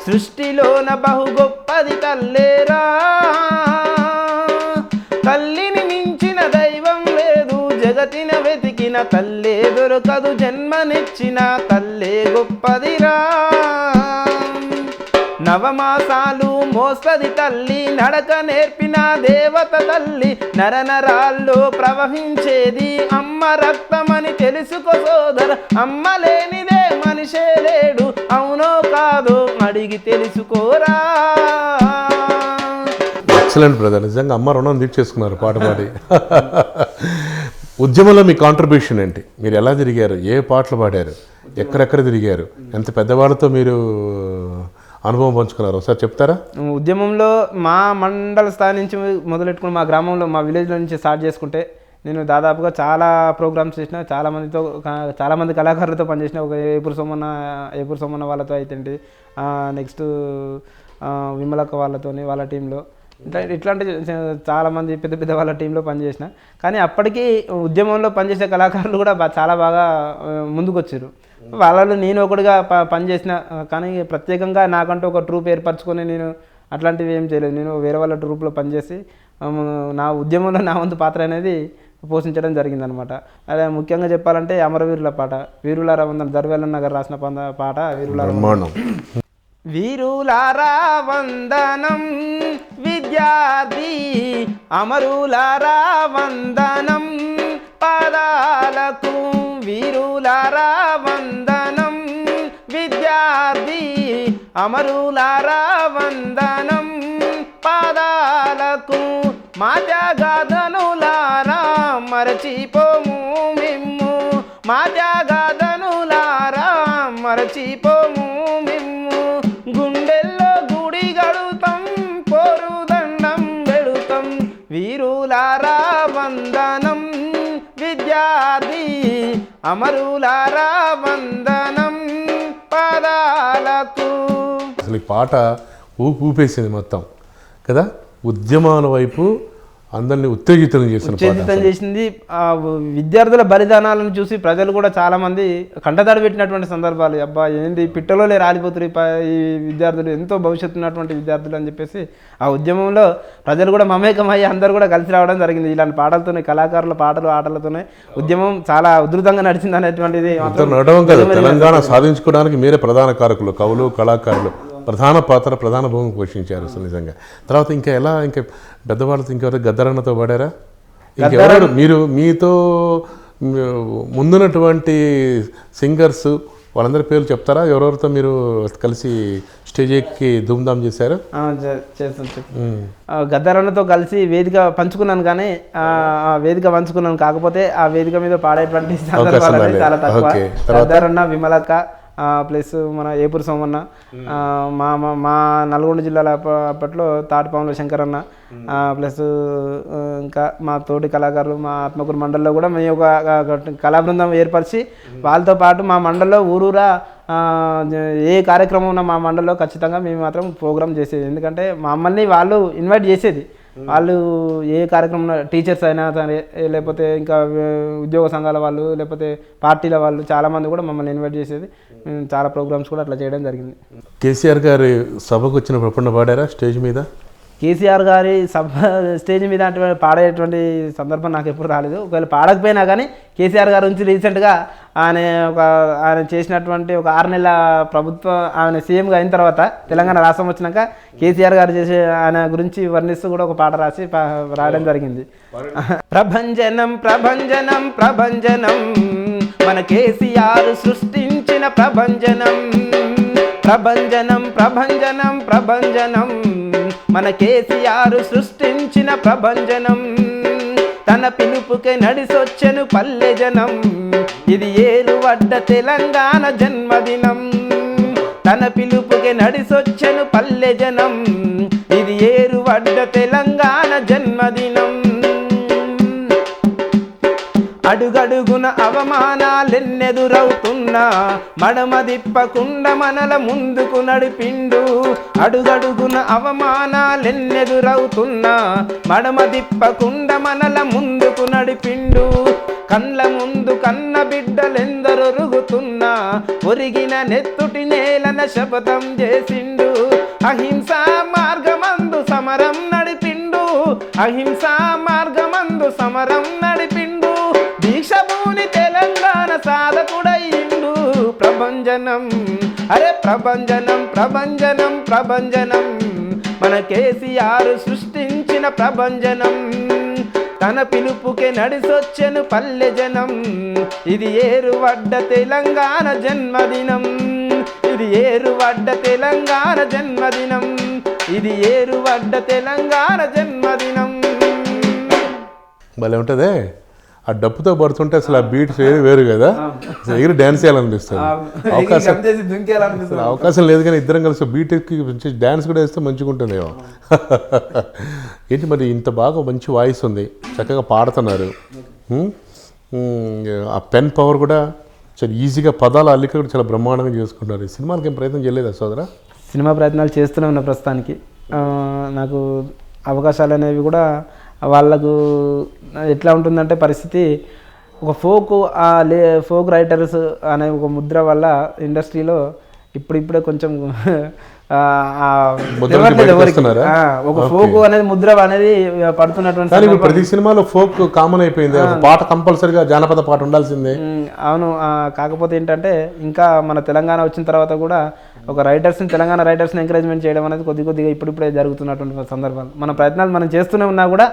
Speaker 2: సృష్టిలోన బహు గొప్పది తల్లేరా, తల్లిని మించిన దైవం లేదు, జగతిని వెతికిన తల్లే దొరకదు, జన్మనిచ్చిన తల్లే గొప్పదిరా. నవమాసాలు మోస్తది తల్లి, నడక నేర్పిన దేవత తల్లి, నరనరాల్లో ప్రవహించేది అమ్మ రక్తమని తెలుసుకో సోదర, అమ్మ లేనిదే మనిషే లేడు, అవునో కాదో అడిగి తెలుసుకోరా.
Speaker 1: ఎక్సలెంట్ బ్రదర్, నిజంగా అమ్మ రుణం తీర్చేసుకున్నారు పాట పాడి. ఉద్యమంలో మీ కాంట్రిబ్యూషన్ ఏంటి? మీరు ఎలా తిరిగారు? ఏ పాటలు పాడారు? ఎక్కడెక్కడ తిరిగారు? ఎంత పెద్దవాళ్ళతో మీరు అనుభవం పంచుకున్నారు? ఒకసారి చెప్తారా?
Speaker 2: ఉద్యమంలో మా మండల స్థాయి నుంచి మొదలెట్టుకుని మా గ్రామంలో మా విలేజ్లో నుంచి స్టార్ట్ చేసుకుంటే నేను దాదాపుగా చాలా ప్రోగ్రామ్స్ చేసిన, చాలామంది కళాకారులతో పనిచేసిన. ఒక ఏపూరు సోమన్న వాళ్ళతో అయితే, నెక్స్ట్ విమలక్క వాళ్ళతోని వాళ్ళ టీంలో, ఇట్లాంటి చాలామంది పెద్ద పెద్ద వాళ్ళ టీంలో పనిచేసిన. కానీ అప్పటికి ఉద్యమంలో పనిచేసే కళాకారులు కూడా చాలా బాగా ముందుకు వచ్చారు. వాళ్ళలో నేను ఒకటిగా పనిచేసిన, కానీ ప్రత్యేకంగా నాకంటూ ఒక ట్రూప్ ఏర్పరచుకొని నేను అట్లాంటివి ఏం చేయలేదు. నేను వేరే వాళ్ళ ట్రూప్లో పనిచేసి నా ఉద్యమంలో నా వంతు పాత్ర అనేది పోషించడం జరిగిందనమాట. అదే ముఖ్యంగా చెప్పాలంటే అమరవీరుల పాట, వీరులారా వందనం, దర్వేలన్న గారు రాసిన పాట వీరులారా వందనం విద్యార్థి, అమరులారా వందనం పాదాలకు, వీరులారా వందనం విద్యార్థి, అమరులారా వందనం పాదాలకు, మా త్యాగధనులారా మరచిపోము మిమ్ము, మా త్యాగధనులారా మరచిపోము మిమ్ము, గుండెల్లో గుడి గడుతాం, పోరుదండం వెడుతాం, వీరులారా వందనం విద్యార్థి, అమరులారా వందనం పాదాలకు.
Speaker 1: అసలు ఈ పాట ఊపేసింది మొత్తం కదా, ఉద్యమాల వైపు అందరినీ ఉత్తేజితం
Speaker 2: చేసింది. విద్యార్థుల బలిదానాలను చూసి ప్రజలు కూడా చాలామంది కంటతడి పెట్టినటువంటి సందర్భాలు, అబ్బా ఏంటి పిట్టలోనే రాలిపోతున్నారు ఈ విద్యార్థులు, ఎంతో భవిష్యత్తు ఉన్నటువంటి విద్యార్థులు అని చెప్పేసి ఆ ఉద్యమంలో ప్రజలు కూడా మమేకమయ్యి అందరూ కూడా కలిసి రావడం జరిగింది. ఇలాంటి పాటలతోనే, కళాకారుల పాటలు ఆటలతోనే ఉద్యమం చాలా ఉధృతంగా నడిచింది అనేటువంటిది
Speaker 1: తెలంగాణ సాధించుకోవడానికి మీరే ప్రధాన కారకులు, కవులు కళాకారులు ప్రధాన పాత్ర, ప్రధాన భూమికి పోషించారు అసలు నిజంగా. తర్వాత ఇంకా పెద్దవాళ్ళతో ఇంకెవరు గద్దరన్నతో పాడారా? ఇంకెవరు మీరు మీతో ముందున్నటువంటి సింగర్స్ వాళ్ళందరి పేర్లు చెప్తారా? ఎవరెవరితో మీరు కలిసి స్టేజ్ ఎక్కి ధూమ్ధామ్ చేశారు?
Speaker 2: గద్దరన్నతో కలిసి వేదిక పంచుకున్నాను, కానీ వేదిక పంచుకున్నాను, కాకపోతే ఆ వేదిక మీద పాడేటువంటి సందర్భాలు చాలా తక్కువ. గద్దరన్న, విమలక్క, ప్లస్ మన ఏపూరు సోమన్న, మా నల్గొండ జిల్లాల అప్పట్లో తాటిపాముల శంకరన్న, ప్లస్ ఇంకా మా తోటి కళాకారులు మా ఆత్మకూరు మండలంలో కూడా మేము ఒక కళా బృందం ఏర్పరిచి వాళ్ళతో పాటు మా మండలంలో ఊరూరా ఏ కార్యక్రమం ఉన్నా మా మండలంలో ఖచ్చితంగా మేము మాత్రం ప్రోగ్రామ్ చేసేది. ఎందుకంటే మమ్మల్ని వాళ్ళు ఇన్వైట్ చేసేది, వాళ్ళు ఏ కార్యక్రమం టీచర్స్ అయినా సరే, లేకపోతే ఇంకా ఉద్యోగ సంఘాల వాళ్ళు, లేకపోతే పార్టీల వాళ్ళు చాలామంది కూడా మమ్మల్ని ఇన్వైట్ చేసేది. చాలా ప్రోగ్రామ్స్ కూడా అట్లా చేయడం జరిగింది.
Speaker 1: కేసీఆర్ గారి సభకు వచ్చినప్పుడు ఎప్పుడన్నా పాడారా స్టేజ్ మీద?
Speaker 2: కేసీఆర్ గారి సభ స్టేజ్ మీద పాడేటువంటి సందర్భం నాకు ఎప్పుడు రాలేదు. ఒకవేళ పాడకపోయినా కానీ కేసీఆర్ గారి నుంచి రీసెంట్గా ఆయన చేసినటువంటి ఒక 6 నెలల ప్రభుత్వం, ఆయన సీఎంగా అయిన తర్వాత తెలంగాణ రాష్ట్రం వచ్చినాక కేసీఆర్ గారు చేసే ఆయన గురించి వర్ణిస్తూ కూడా ఒక పాట రాయడం జరిగింది. ప్రభంజనం ప్రభంజనం ప్రభంజనం మన కేసీఆర్ సృష్టించిన ప్రభంజనం, ప్రభంజనం ప్రభంజనం ప్రభంజనం మన కేసీఆర్ సృష్టించిన ప్రభంజనం, తన పిలుపుకే నడిసొచ్చెను పల్లె జనం, ఇది ఏరువడ్డ తెలంగాణ జన్మదినం. తన పిలుపుకే నడిసొచ్చెను పల్లె జనం, ఇది ఏరువడ్డ తెలంగాణ జన్మదినం. అడుగడుగున అవమానాలెన్నెదురవుతున్నా మడమ దిప్పకుండా మనల ముందుకు నడిపిండు. అడుగడుగున అవమానాలెన్నెదురవుతున్నా మడమ దిప్పకుండా మనల ముందుకు నడిపిండు. కళ్ళ ముందు కన్న బిడ్డలెందరొరుగుతున్నా ఒరిగిన నెత్తుటి నేలన శపథం చేసిండు. అహింసా మార్గమందు సమరం నడిపిండు, అహింసా మార్గమందు సమరం నడిపిండు. దీక్షభూని తెలంగాణ సాధకుడయిండు. ప్రభంజనం అరే ప్రభంజనం ప్రభంజనం ప్రభంజనం, మన కేసీఆర్ సృష్టించిన ప్రభంజనం. తన పిలుపుకే నడిసొచ్చెను పల్లె జనం, ఇది ఏరువడ్డ తెలంగాణ జన్మదినం. ఇది ఏరువడ్డ తెలంగాణ జన్మదినం, ఇది ఏరువడ్డ తెలంగాణ జన్మదినం.
Speaker 1: భలే ఉంటుందే ఆ డప్పుతో పడుతుంటే అసలు ఆ బీట్స్ వేరు కదా, అసలు ఎగిరి డ్యాన్స్ చేయాలనిపిస్తుంది. అవకాశం లేదు కానీ ఇద్దరం కలిసి బీట్కి డ్యాన్స్ కూడా వేస్తే మంచిగా ఉంటుందేమో. ఏంటి మరి ఇంత బాగా మంచి వాయిస్ ఉంది, చక్కగా పాడుతున్నారు. ఆ పెన్ పవర్ కూడా చాలా ఈజీగా పదాల అల్లిక కూడా చాలా బ్రహ్మాండంగా చేసుకుంటున్నారు. ఈ సినిమాలకి ఏం ప్రయత్నం చేయలేదా సోదరా?
Speaker 2: సినిమా ప్రయత్నాలు చేస్తూనే ఉన్నా ప్రస్తుతానికి. నాకు అవకాశాలు అనేవి కూడా వాళ్ళకు ఎట్లా ఉంటుందంటే పరిస్థితి, ఒక ఫోక్ రైటర్స్ అనే ఒక ముద్ర వల్ల ఇండస్ట్రీలో ఇప్పుడిప్పుడే కొంచెం ఒక ఫోక్ అనేది ముద్ర అనేది పడుతున్నటువంటి
Speaker 1: ప్రతి సినిమాలో ఫోక్ కామన్ అయిపోయింది, పాట కంపల్సరీగా జానపద పాట ఉండాల్సిందే.
Speaker 2: అవును, కాకపోతే ఏంటంటే ఇంకా మన తెలంగాణ వచ్చిన తర్వాత కూడా ఒక తెలంగాణ రైటర్స్ని ఎంకరేజ్మెంట్ చేయడం అనేది కొద్దిగా ఇప్పుడిప్పుడే జరుగుతున్నటువంటి సందర్భాలు. మన ప్రయత్నాలు మనం చేస్తూనే ఉన్నా కూడా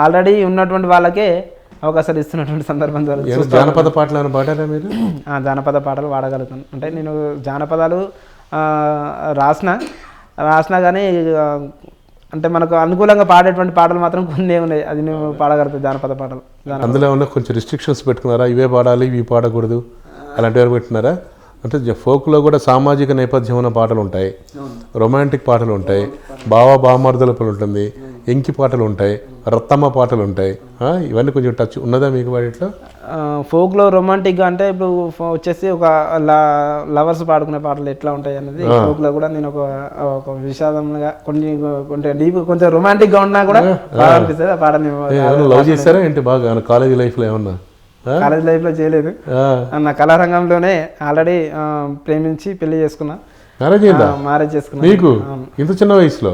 Speaker 2: ఆల్రెడీ ఉన్నటువంటి వాళ్ళకే అవకాశాలు ఇస్తున్నటువంటి సందర్భం జరుగుతుంది.
Speaker 1: జానపద పాటలు ఏమైనా పాడారా మీరు?
Speaker 2: జానపద పాటలు పాడగలుగుతాను. అంటే నేను జానపదాలు రాసిన కానీ అంటే మనకు అనుకూలంగా పాడేటువంటి పాటలు మాత్రం కొన్ని ఉన్నాయి, అది నేను పాడగలుగుతాను జానపద పాటలు.
Speaker 1: అందులో ఏమన్నా కొంచెం రిస్ట్రిక్షన్స్ పెట్టుకున్నారా, ఇవే పాడాలి ఇవి పాడకూడదు అలాంటివి పెట్టినారా? అంటే ఫోక్లో కూడా సామాజిక నేపథ్యం ఉన్న పాటలు ఉంటాయి, రొమాంటిక్ పాటలు ఉంటాయి, బామర్దుల పాటలు ఉంటుంది, ఎంకి పాటలు ఉంటాయి, రత్తమ్మ పాటలు ఉంటాయి. ఇవన్నీ కొంచెం టచ్ ఉన్నదా మీకు వాటిలో?
Speaker 2: ఫోక్లో రొమాంటిక్గా అంటే ఇప్పుడు వచ్చేసి ఒక లవర్స్ పాడుకునే పాటలు ఎట్లా ఉంటాయి అనేది ఫోక్లో కూడా నేను ఒక విషాదంగా కొంచెం రొమాంటిక్గా ఉన్నా కూడా బాగా అనిపిస్తుంది ఆ పాటని.
Speaker 1: లవ్ చేస్తారా ఏంటి బాగా కాలేజీ లైఫ్లో ఏమన్నా?
Speaker 2: కాలేజ్ లైఫ్లో చేయలేదు, నా కళారంగంలోనే ఆల్రెడీ ప్రేమించి పెళ్లి చేసుకున్నా, మ్యారేజ్ చేసుకున్నా.
Speaker 1: మీకు ఇంత చిన్న వయసులో?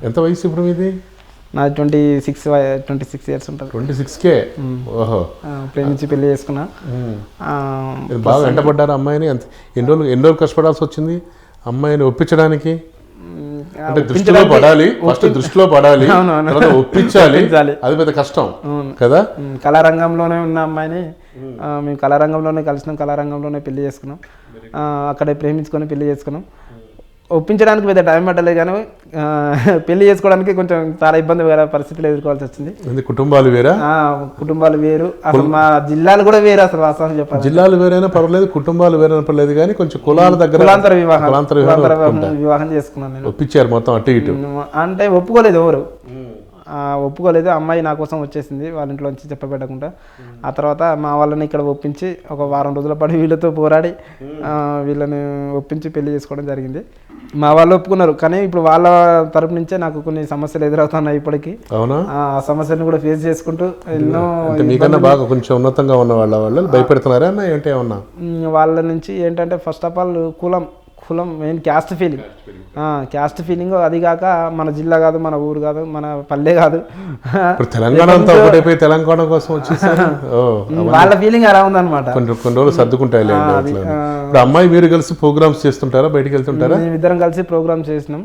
Speaker 1: ఎంత వయసు ఇప్పుడు మీది?
Speaker 2: నా 26 ఇయర్స్ ఉంటుంది.
Speaker 1: 26కే? ఓహో.
Speaker 2: ప్రేమించి పెళ్లి చేసుకున్నా.
Speaker 1: బాగా వెంటబడ్డారు అమ్మాయిని? ఎన్ని రోజులు కష్టపడాల్సి వచ్చింది అమ్మాయిని ఒప్పించడానికి? అంటే దృష్టిలో పడాలి, ఫస్ట్ దృష్టిలో పడాలి, ఒప్పించాలి, అది పెద్ద కష్టం కదా.
Speaker 2: కళారంగంలోనే ఉన్న అమ్మాయిని మేము కళారంగంలోనే కలిసినాం, కళారంగంలోనే పెళ్లి చేసుకున్నాం, అక్కడే ప్రేమించుకొని పెళ్లి చేసుకున్నాం. ఒప్పించడానికి పెద్ద టైం పట్టలేదు కానీ పెళ్లి చేసుకోవడానికి కొంచెం చాలా ఇబ్బంది పరిస్థితులు ఎదుర్కోవాల్సి వచ్చింది.
Speaker 1: కుటుంబాలు వేరా?
Speaker 2: కుటుంబాలు వేరు, అసలు మా జిల్లాలు కూడా వేరు. అసలు వాస్తవం చెప్పాలి,
Speaker 1: జిల్లాలు వేరైనా పర్వాలేదు, కుటుంబాలు వేరైనా పర్లేదు, కానీ కొంచెం కులాల దగ్గర
Speaker 2: కులాంతర వివాహం చేసుకున్నాను నేను.
Speaker 1: ఒప్పించారు మొత్తం అటు ఇటు?
Speaker 2: అంటే ఒప్పుకోలేదు ఎవరు, ఒప్పుకోలేదు. అమ్మాయి నా కోసం వచ్చేసింది వాళ్ళ ఇంట్లోంచి చెప్పబెట్టకుండా. ఆ తర్వాత మా వాళ్ళని ఇక్కడ ఒప్పించి ఒక వారం రోజుల పాటు వీళ్ళతో పోరాడి వీళ్ళని ఒప్పించి పెళ్లి చేసుకోవడం జరిగింది. మా వాళ్ళు ఒప్పుకున్నారు, కానీ ఇప్పుడు వాళ్ళ తరపు నుంచే నాకు కొన్ని సమస్యలు ఎదురవుతున్నాయి ఇప్పటికీ.
Speaker 1: అవునా?
Speaker 2: ఆ సమస్యలను కూడా ఫేస్ చేసుకుంటూ ఎన్నో
Speaker 1: మీకన్నా బాగా కొంచెం ఉన్నతంగా ఉన్న వాళ్ళు భయపెడుతున్నారా ఏంటి? ఏమన్నా
Speaker 2: వాళ్ళ నుంచి ఏంటంటే ఫస్ట్ ఆఫ్ ఆల్ కులం మెయిన్ క్యాస్ట్ ఫీలింగ్. అది కాక మన జిల్లా కాదు, మన ఊరు కాదు, మన పల్లె కాదు,
Speaker 1: తెలంగాణ అంతా ఒకటైపోయి తెలంగాణ కోసం వచ్చేసారు.
Speaker 2: వాళ్ళ ఫీలింగ్ అలా ఉందన్నమాట.
Speaker 1: కొన్ని రోజులు సర్దుకుంటాయి. అమ్మాయి మీరు కలిసి ప్రోగ్రామ్స్ చేస్తుంటారా, బయటికి వెళ్తుంటారా?
Speaker 2: మేము ఇద్దరం కలిసి ప్రోగ్రామ్స్ చేసినాం,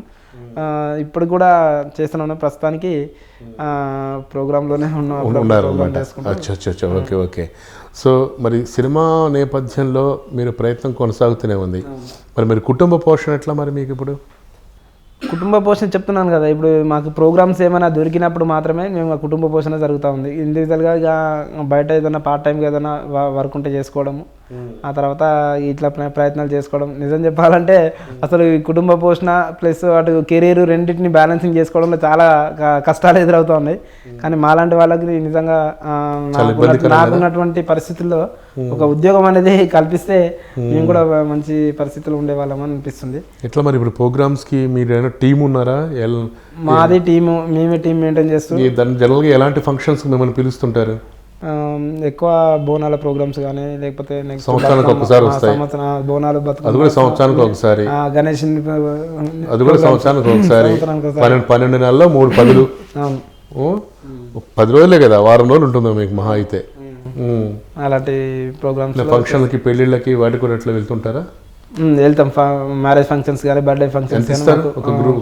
Speaker 2: ఇప్పుడు కూడా చేస్తున్నాను. ప్రస్తుతానికి ప్రోగ్రాంలోనే
Speaker 1: ఉన్నారు అన్నమాట. Okay okay. సో మరి సినిమా నేపథ్యంలో మీరు ప్రయత్నం కొనసాగుతూనే ఉంది, మరి కుటుంబ పోషణ ఎట్లా మరి మీకు ఇప్పుడు?
Speaker 2: కుటుంబ పోషణ చెప్తున్నాను కదా, ఇప్పుడు మాకు ప్రోగ్రామ్స్ ఏమైనా దొరికినప్పుడు మాత్రమే మేము ఆ కుటుంబ పోషణ జరుగుతూ ఉంది. ఇండివిజువల్గా ఇక బయట ఏదైనా పార్ట్ టైంగా ఏదైనా వర్క్ ఉంటే చేసుకోవడము, ఆ తర్వాత ఇట్లా ప్రయత్నాలు చేసుకోవడం. నిజం చెప్పాలంటే అసలు ఈ కుటుంబ పోషణ ప్లస్ అటు కెరీర్ రెండింటిని బ్యాలెన్సింగ్ చేసుకోవడంలో చాలా కష్టాలు ఎదురవుతూ ఉన్నాయి. కానీ మాలాంటి వాళ్ళకి నిజంగా నాకున్నటువంటి పరిస్థితుల్లో ఒక ఉద్యోగం అనేది కల్పిస్తే మేము కూడా మంచి పరిస్థితుల్లో ఉండేవాళ్ళం అని అనిపిస్తుంది.
Speaker 1: ఎట్లా మరి ఇప్పుడు ప్రోగ్రామ్స్కి మీరు టీం ఉన్నారా?
Speaker 2: మాది టీము, మేమే టీం మెయింటైన్ చేస్తూ.
Speaker 1: జనరల్గా ఎలాంటి ఫంక్షన్స్ మిమ్మల్ని పిలుస్తుంటారు?
Speaker 2: ఎక్కువ బోనాల ప్రోగ్రామ్స్ కానీ లేకపోతే
Speaker 1: సంవత్సరానికి ఒకసారి వస్తాయి
Speaker 2: బోనాలు,
Speaker 1: అది కూడా సంవత్సరానికి ఒకసారి,
Speaker 2: గణేష్
Speaker 1: అది కూడా సంవత్సరానికి ఒకసారి, 12 నెలల్లో 3 పదులు, 10 రోజులే కదా, వారం రోజులు ఉంటుందో మీకు మహా అయితే.
Speaker 2: అలాంటి ప్రోగ్రామ్స్
Speaker 1: ఫంక్షన్లకి పెళ్ళిళ్ళకి వాటికి కూడా ఎట్లా వెళ్తుంటారా?
Speaker 2: వెళ్తాం. మ్యారేజ్ ఫంక్షన్స్ కానీ బర్త్డే ఫంక్షన్స్ కానీ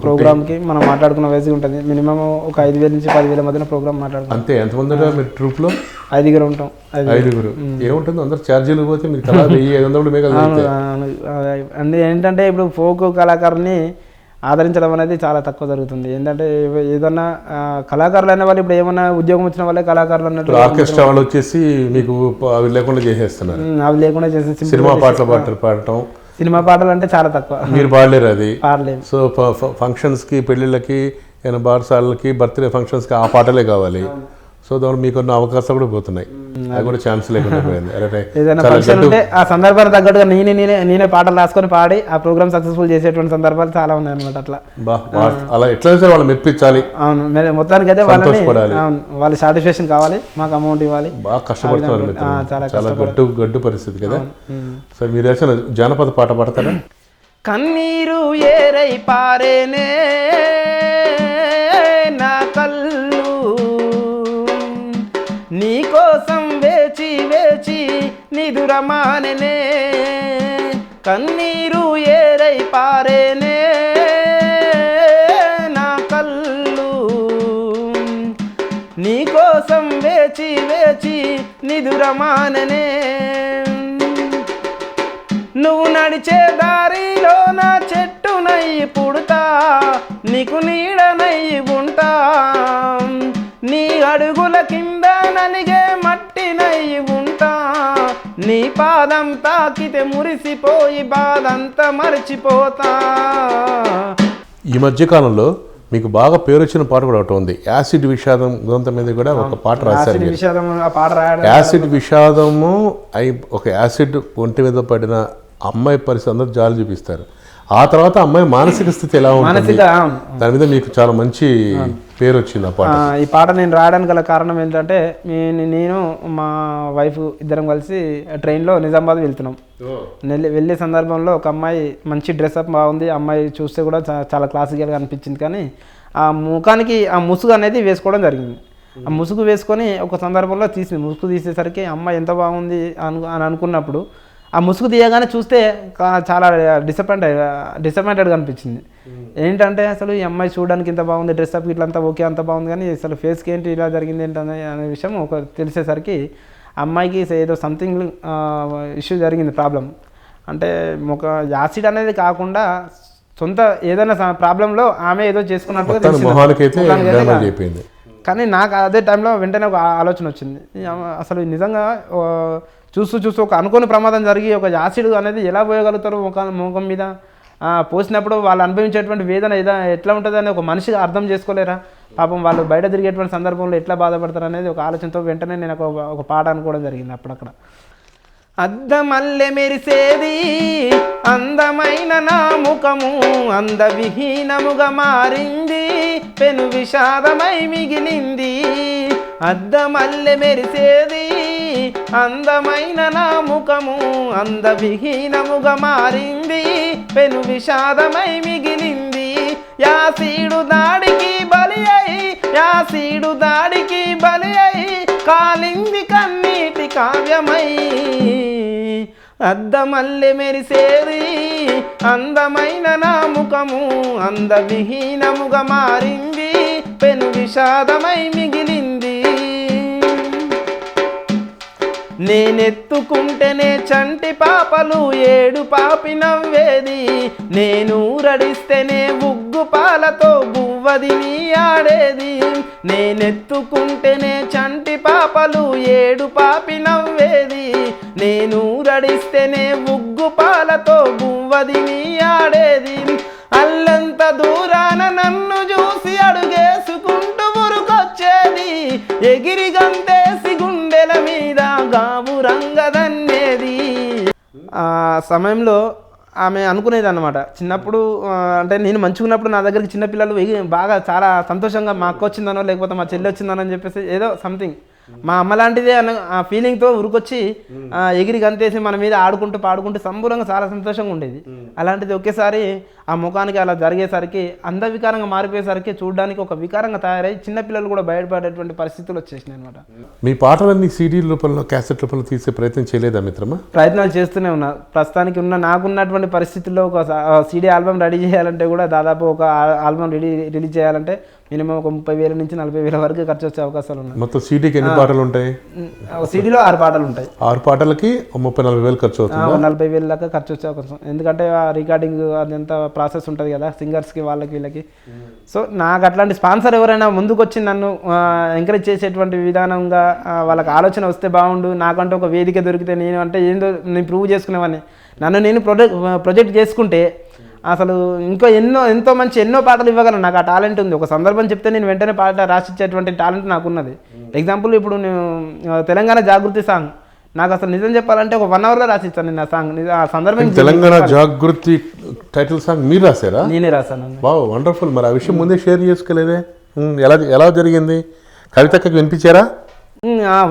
Speaker 2: ప్రోగ్రామ్కి మనం మాట్లాడుకున్న వయసు ఉంటుంది. మినిమం ఒక 5,000 నుంచి 10,000 మధ్యన ప్రోగ్రామ్ మాట్లాడుకుంటాం.
Speaker 1: అంతే. ఎంతమంది మీరు ట్రూప్లో?
Speaker 2: 5 ఉంటాం.
Speaker 1: 5 ఏముంటుంది అందరు ఛార్జీలు పోతే మీరు 1,500
Speaker 2: అంటే ఏంటంటే ఇప్పుడు ఫోక్ కళాకారుని ఆదరించడం అనేది చాలా తక్కువ జరుగుతుంది. ఏంటంటే ఏదన్నా కళాకారులు అనే వాళ్ళు ఇప్పుడు ఏమన్నా ఉద్యోగం వచ్చిన వాళ్ళే కళాకారులు అన్నట్టు.
Speaker 1: ఆర్కెస్ట్రా వాళ్ళు వచ్చేసి మీకు అవి లేకుండా చేసేస్తున్నారు.
Speaker 2: అవి లేకుండా చేసి
Speaker 1: సినిమా పాటలు పాడటం.
Speaker 2: సినిమా పాటలు అంటే చాలా తక్కువ,
Speaker 1: మీరు పాడలేరు అది.
Speaker 2: పాడలేము.
Speaker 1: సో ఫంక్షన్స్కి, పెళ్ళిళ్ళకి, ఏమైనా బార్సాలకి, బర్త్డే ఫంక్షన్స్కి ఆ పాటలే కావాలి. సో దాని మీకున్న అవకాశాలు కూడా పోతున్నాయి, అది కూడా ఛాన్స్ లేకుండా పోయింది.
Speaker 2: ఏదైనా ఫంక్షన్ ఉంటే ఆ సందర్భానికి తగ్గట్టుగా నేనే పాటలు రాసుకొని పాడి ఆ ప్రోగ్రామ్ సక్సెస్ఫుల్ చేసేటువంటి సందర్భాలు చాలా ఉన్నాయి అనమాట. అట్లా
Speaker 1: అలా ఎట్లా సరే వాళ్ళు మెప్పించాలి.
Speaker 2: అవును, మొత్తానికి అయితే వాళ్ళని వాళ్ళ సాటిస్ఫాక్షన్ కావాలి, మాకు అమౌంట్ ఇవ్వాలి.
Speaker 1: బాగా కష్టపడుతున్నారు, చాలా గడ్డు పరిస్థితి కదా. సరే మీరు వేసిన జానపద పాట పాడతారా?
Speaker 2: కన్నీరు ఏరై పారేనే నా కళ్ళు, నీకోసం వేచి వేచి నిదురమాననే, కన్నీరు ఏరై పారేనే నా కళ్ళు, నీకోసం వేచి వేచి నిదురమాననే, నువ్వు నడిచే దారిలో నా చెట్టునై పుడతా, నీకు నీడనై ఉంటా, నీ అడుగుల కింద నలిగే మట్టినై ఉంటా, నీ పాదం తాకితే మురిసిపోయి బాధంతా మర్చిపోతా.
Speaker 1: ఈ మధ్యకాలంలో మీకు బాగా పేరు వచ్చిన పాట కూడా ఒకటి ఉంది, యాసిడ్ విషాదం గ్రంథం మీద కూడా ఒక పాట రాశారు. యాసిడ్ విషాదము ఒక యాసిడ్ ఒంటి మీద పడిన అమ్మాయి పరిస్థితి అందరూ జాలి చూపిస్తారు. ఆ తర్వాత అమ్మాయి మానసిక స్థితి ఎలా ఉంటుంది, దాని మీద మీకు చాలా మంచి పేరు వచ్చింది ఆ పాట.
Speaker 2: ఈ పాట నేను రాయడానికి గల కారణం ఏంటంటే నేను మా వైఫ్ ఇద్దరం కలిసి ట్రైన్లో నిజామాబాద్ వెళ్తున్నాం. వెళ్ళే సందర్భంలో ఒక అమ్మాయి మంచి డ్రెస్అప్ బాగుంది, అమ్మాయి చూస్తే కూడా చాలా క్లాసికల్గా అనిపించింది. కానీ ఆ ముఖానికి ఆ ముసుగు అనేది వేసుకోవడం జరిగింది. ఆ ముసుగు వేసుకొని ఒక సందర్భంలో ముసుగు తీసేసరికి అమ్మాయి ఎంత బాగుంది అని అనుకున్నప్పుడు ఆ ముసుగు తీయగానే చూస్తే చాలా డిసప్పాయింటెడ్గా అనిపించింది. ఏంటంటే అసలు ఈ అమ్మాయి చూడడానికి ఇంత బాగుంది, డ్రెస్అప్ ఇట్లంతా ఓకే అంత బాగుంది, కానీ అసలు ఫేస్కి ఏంటి ఇలా జరిగింది ఏంటనే అనే విషయం తెలిసేసరికి అమ్మాయికి ఏదో సంథింగ్ ఇష్యూ జరిగింది, ప్రాబ్లం. అంటే ఒక యాసిడ్ అనేది కాకుండా సొంత ఏదైనా ప్రాబ్లంలో ఆమె ఏదో చేసుకున్నట్టుగా తెలిసింది. కానీ నాకు అదే టైంలో వెంటనే ఒక ఆలోచన వచ్చింది, అసలు నిజంగా చూస్తూ ఒక అనుకోని ప్రమాదం జరిగి ఒక యాసిడ్ అనేది ఎలా పోయగలుగుతారు ముఖం మీద పోసినప్పుడు వాళ్ళు అనుభవించేటువంటి వేదన ఎట్లా ఉంటుందని ఒక మనిషిగా అర్థం చేసుకోలేరా? పాపం వాళ్ళు బయట తిరిగేటువంటి సందర్భంలో ఎట్లా బాధపడతారు అనేది ఒక ఆలోచనతో వెంటనే నేను ఒక పాట అనుకోవడం జరిగింది. అప్పుడక్కడ అద్దమల్లె మెరిసేది అందమైన నా ముఖము, అందవిహీనముగా మారింది, పెను విషాదమై మిగిలింది. అద్దమల్లె మెరిసేది అందమైన నా ముఖము, అందవిహీనముగా మారింది, పెను విషాదమై మిగిలింది. యాసిడు దాడికి బలి అయి కాలింది కన్నీటి కావ్యమై. అద్దమల్లె మెరిసేది అందమైన నా ముఖము, అందవిహీనముగా మారింది, పెను విషాదమై మిగిలింది. నేనెత్తుకుంటేనే చంటి పాపలు ఏడు పాపి నవ్వేది, నేను రడిస్తేనే ఉగ్గు పాలతో బువ్వదిని ఆడేది. నేనెత్తుకుంటేనే చంటి పాపలు ఏడు పాపి నవ్వేది, నేను రడిస్తేనే ఉగ్గు పాలతో బువ్వదిని ఆడేది. అల్లంత దూరాన నన్ను చూసి అడుగేసుకుంటూ ఉరుకొచ్చేది, ఎగిరి గంతేసి గుండెల మీద గావు రంగదన్నేది. ఆ సమయంలో ఆమె అనుకునేది అన్నమాట, చిన్నప్పుడు అంటే నేను మంచిగా ఉన్నప్పుడు నా దగ్గరికి చిన్నపిల్లలు బాగా చాలా సంతోషంగా మా అక్క వచ్చిందనో లేకపోతే మా చెల్లి వచ్చిందనో అని చెప్పేసి ఏదో సంథింగ్ మా అమ్మ లాంటిదే అన్న ఆ ఫీలింగ్తో ఉరికొచ్చి ఎగిరి గంతేసి మన మీద ఆడుకుంటూ పాడుకుంటూ సంబూలంగా చాలా సంతోషంగా ఉండేది. అలాంటిది ఒకేసారి ఆ ముఖానికి అలా జరిగేసరికి అందవికారంగా మారిపోయేసరికి చూడడానికి ఒక వికారంగా తయారై చిన్నపిల్లలు కూడా బయటపడేటువంటి పరిస్థితులు వచ్చేసినాయి అనమాట.
Speaker 1: మీ పాటలన్నీ సీడీ రూపంలో క్యాసెట్ రూపంలో తీసే ప్రయత్నం చేయలేదా మిత్రమా?
Speaker 2: ప్రయత్నాలు చేస్తూనే ఉన్నా. ప్రస్తుతానికి నాకున్నటువంటి పరిస్థితుల్లో ఒక సీడీ ఆల్బమ్ రెడీ చేయాలంటే కూడా దాదాపు ఒక ఆల్బమ్ రిలీజ్ చేయాలంటే మినిమం ఒక 30,000 నుంచి 40,000 వరకు ఖర్చు వచ్చే అవకాశాలు ఉన్నాయి.
Speaker 1: మొత్తం సీడీకి ఎన్ని పాటలు ఉంటాయి?
Speaker 2: సీడీలో 6 పాటలు ఉంటాయి.
Speaker 1: 6 పాటలకి 30,000-40,000 ఖర్చు అవుతుంది.
Speaker 2: 40,000 దాకా ఖర్చు వచ్చే అవకాశం, ఎందుకంటే ఆ రికార్డింగ్ అదంతా ప్రాసెస్ ఉంటుంది కదా సింగర్స్కి వాళ్ళకి వీళ్ళకి. సో నాకు అట్లాంటి స్పాన్సర్ ఎవరైనా ముందుకు వచ్చి నన్ను ఎంకరేజ్ చేసేటువంటి విధానంగా వాళ్ళకి ఆలోచన వస్తే బాగుండు, నాకంటే ఒక వేదిక దొరికితే నేను అంటే ఏందో నేను ప్రూవ్ చేసుకునేవాడిని, నన్ను నేను ప్రొజెక్ట్ చేసుకుంటే అసలు ఇంకా ఎంతో మంచి ఎన్నో పాటలు ఇవ్వగలను. నాకు ఆ టాలెంట్ ఉంది. ఒక సందర్భం చెప్తే నేను వెంటనే పాట రాసిచ్చేటువంటి టాలెంట్ నాకున్నది. ఎగ్జాంపుల్ ఇప్పుడు నేను తెలంగాణ జాగృతి సాంగ్ నాకు అసలు నిజం చెప్పాలంటే ఒక 1 అవర్లో రాసిస్తాను నేను ఆ సాంగ్. ఆ సందర్భం
Speaker 1: తెలంగాణ జాగృతి టైటిల్ సాంగ్ మీరు రాశారా?
Speaker 2: నేనే రాశాను.
Speaker 1: Wow, wonderful. మరి ఆ విషయం ముందే షేర్ చేసుకోలేదే, ఎలా జరిగింది? కవితకి వినిపించారా?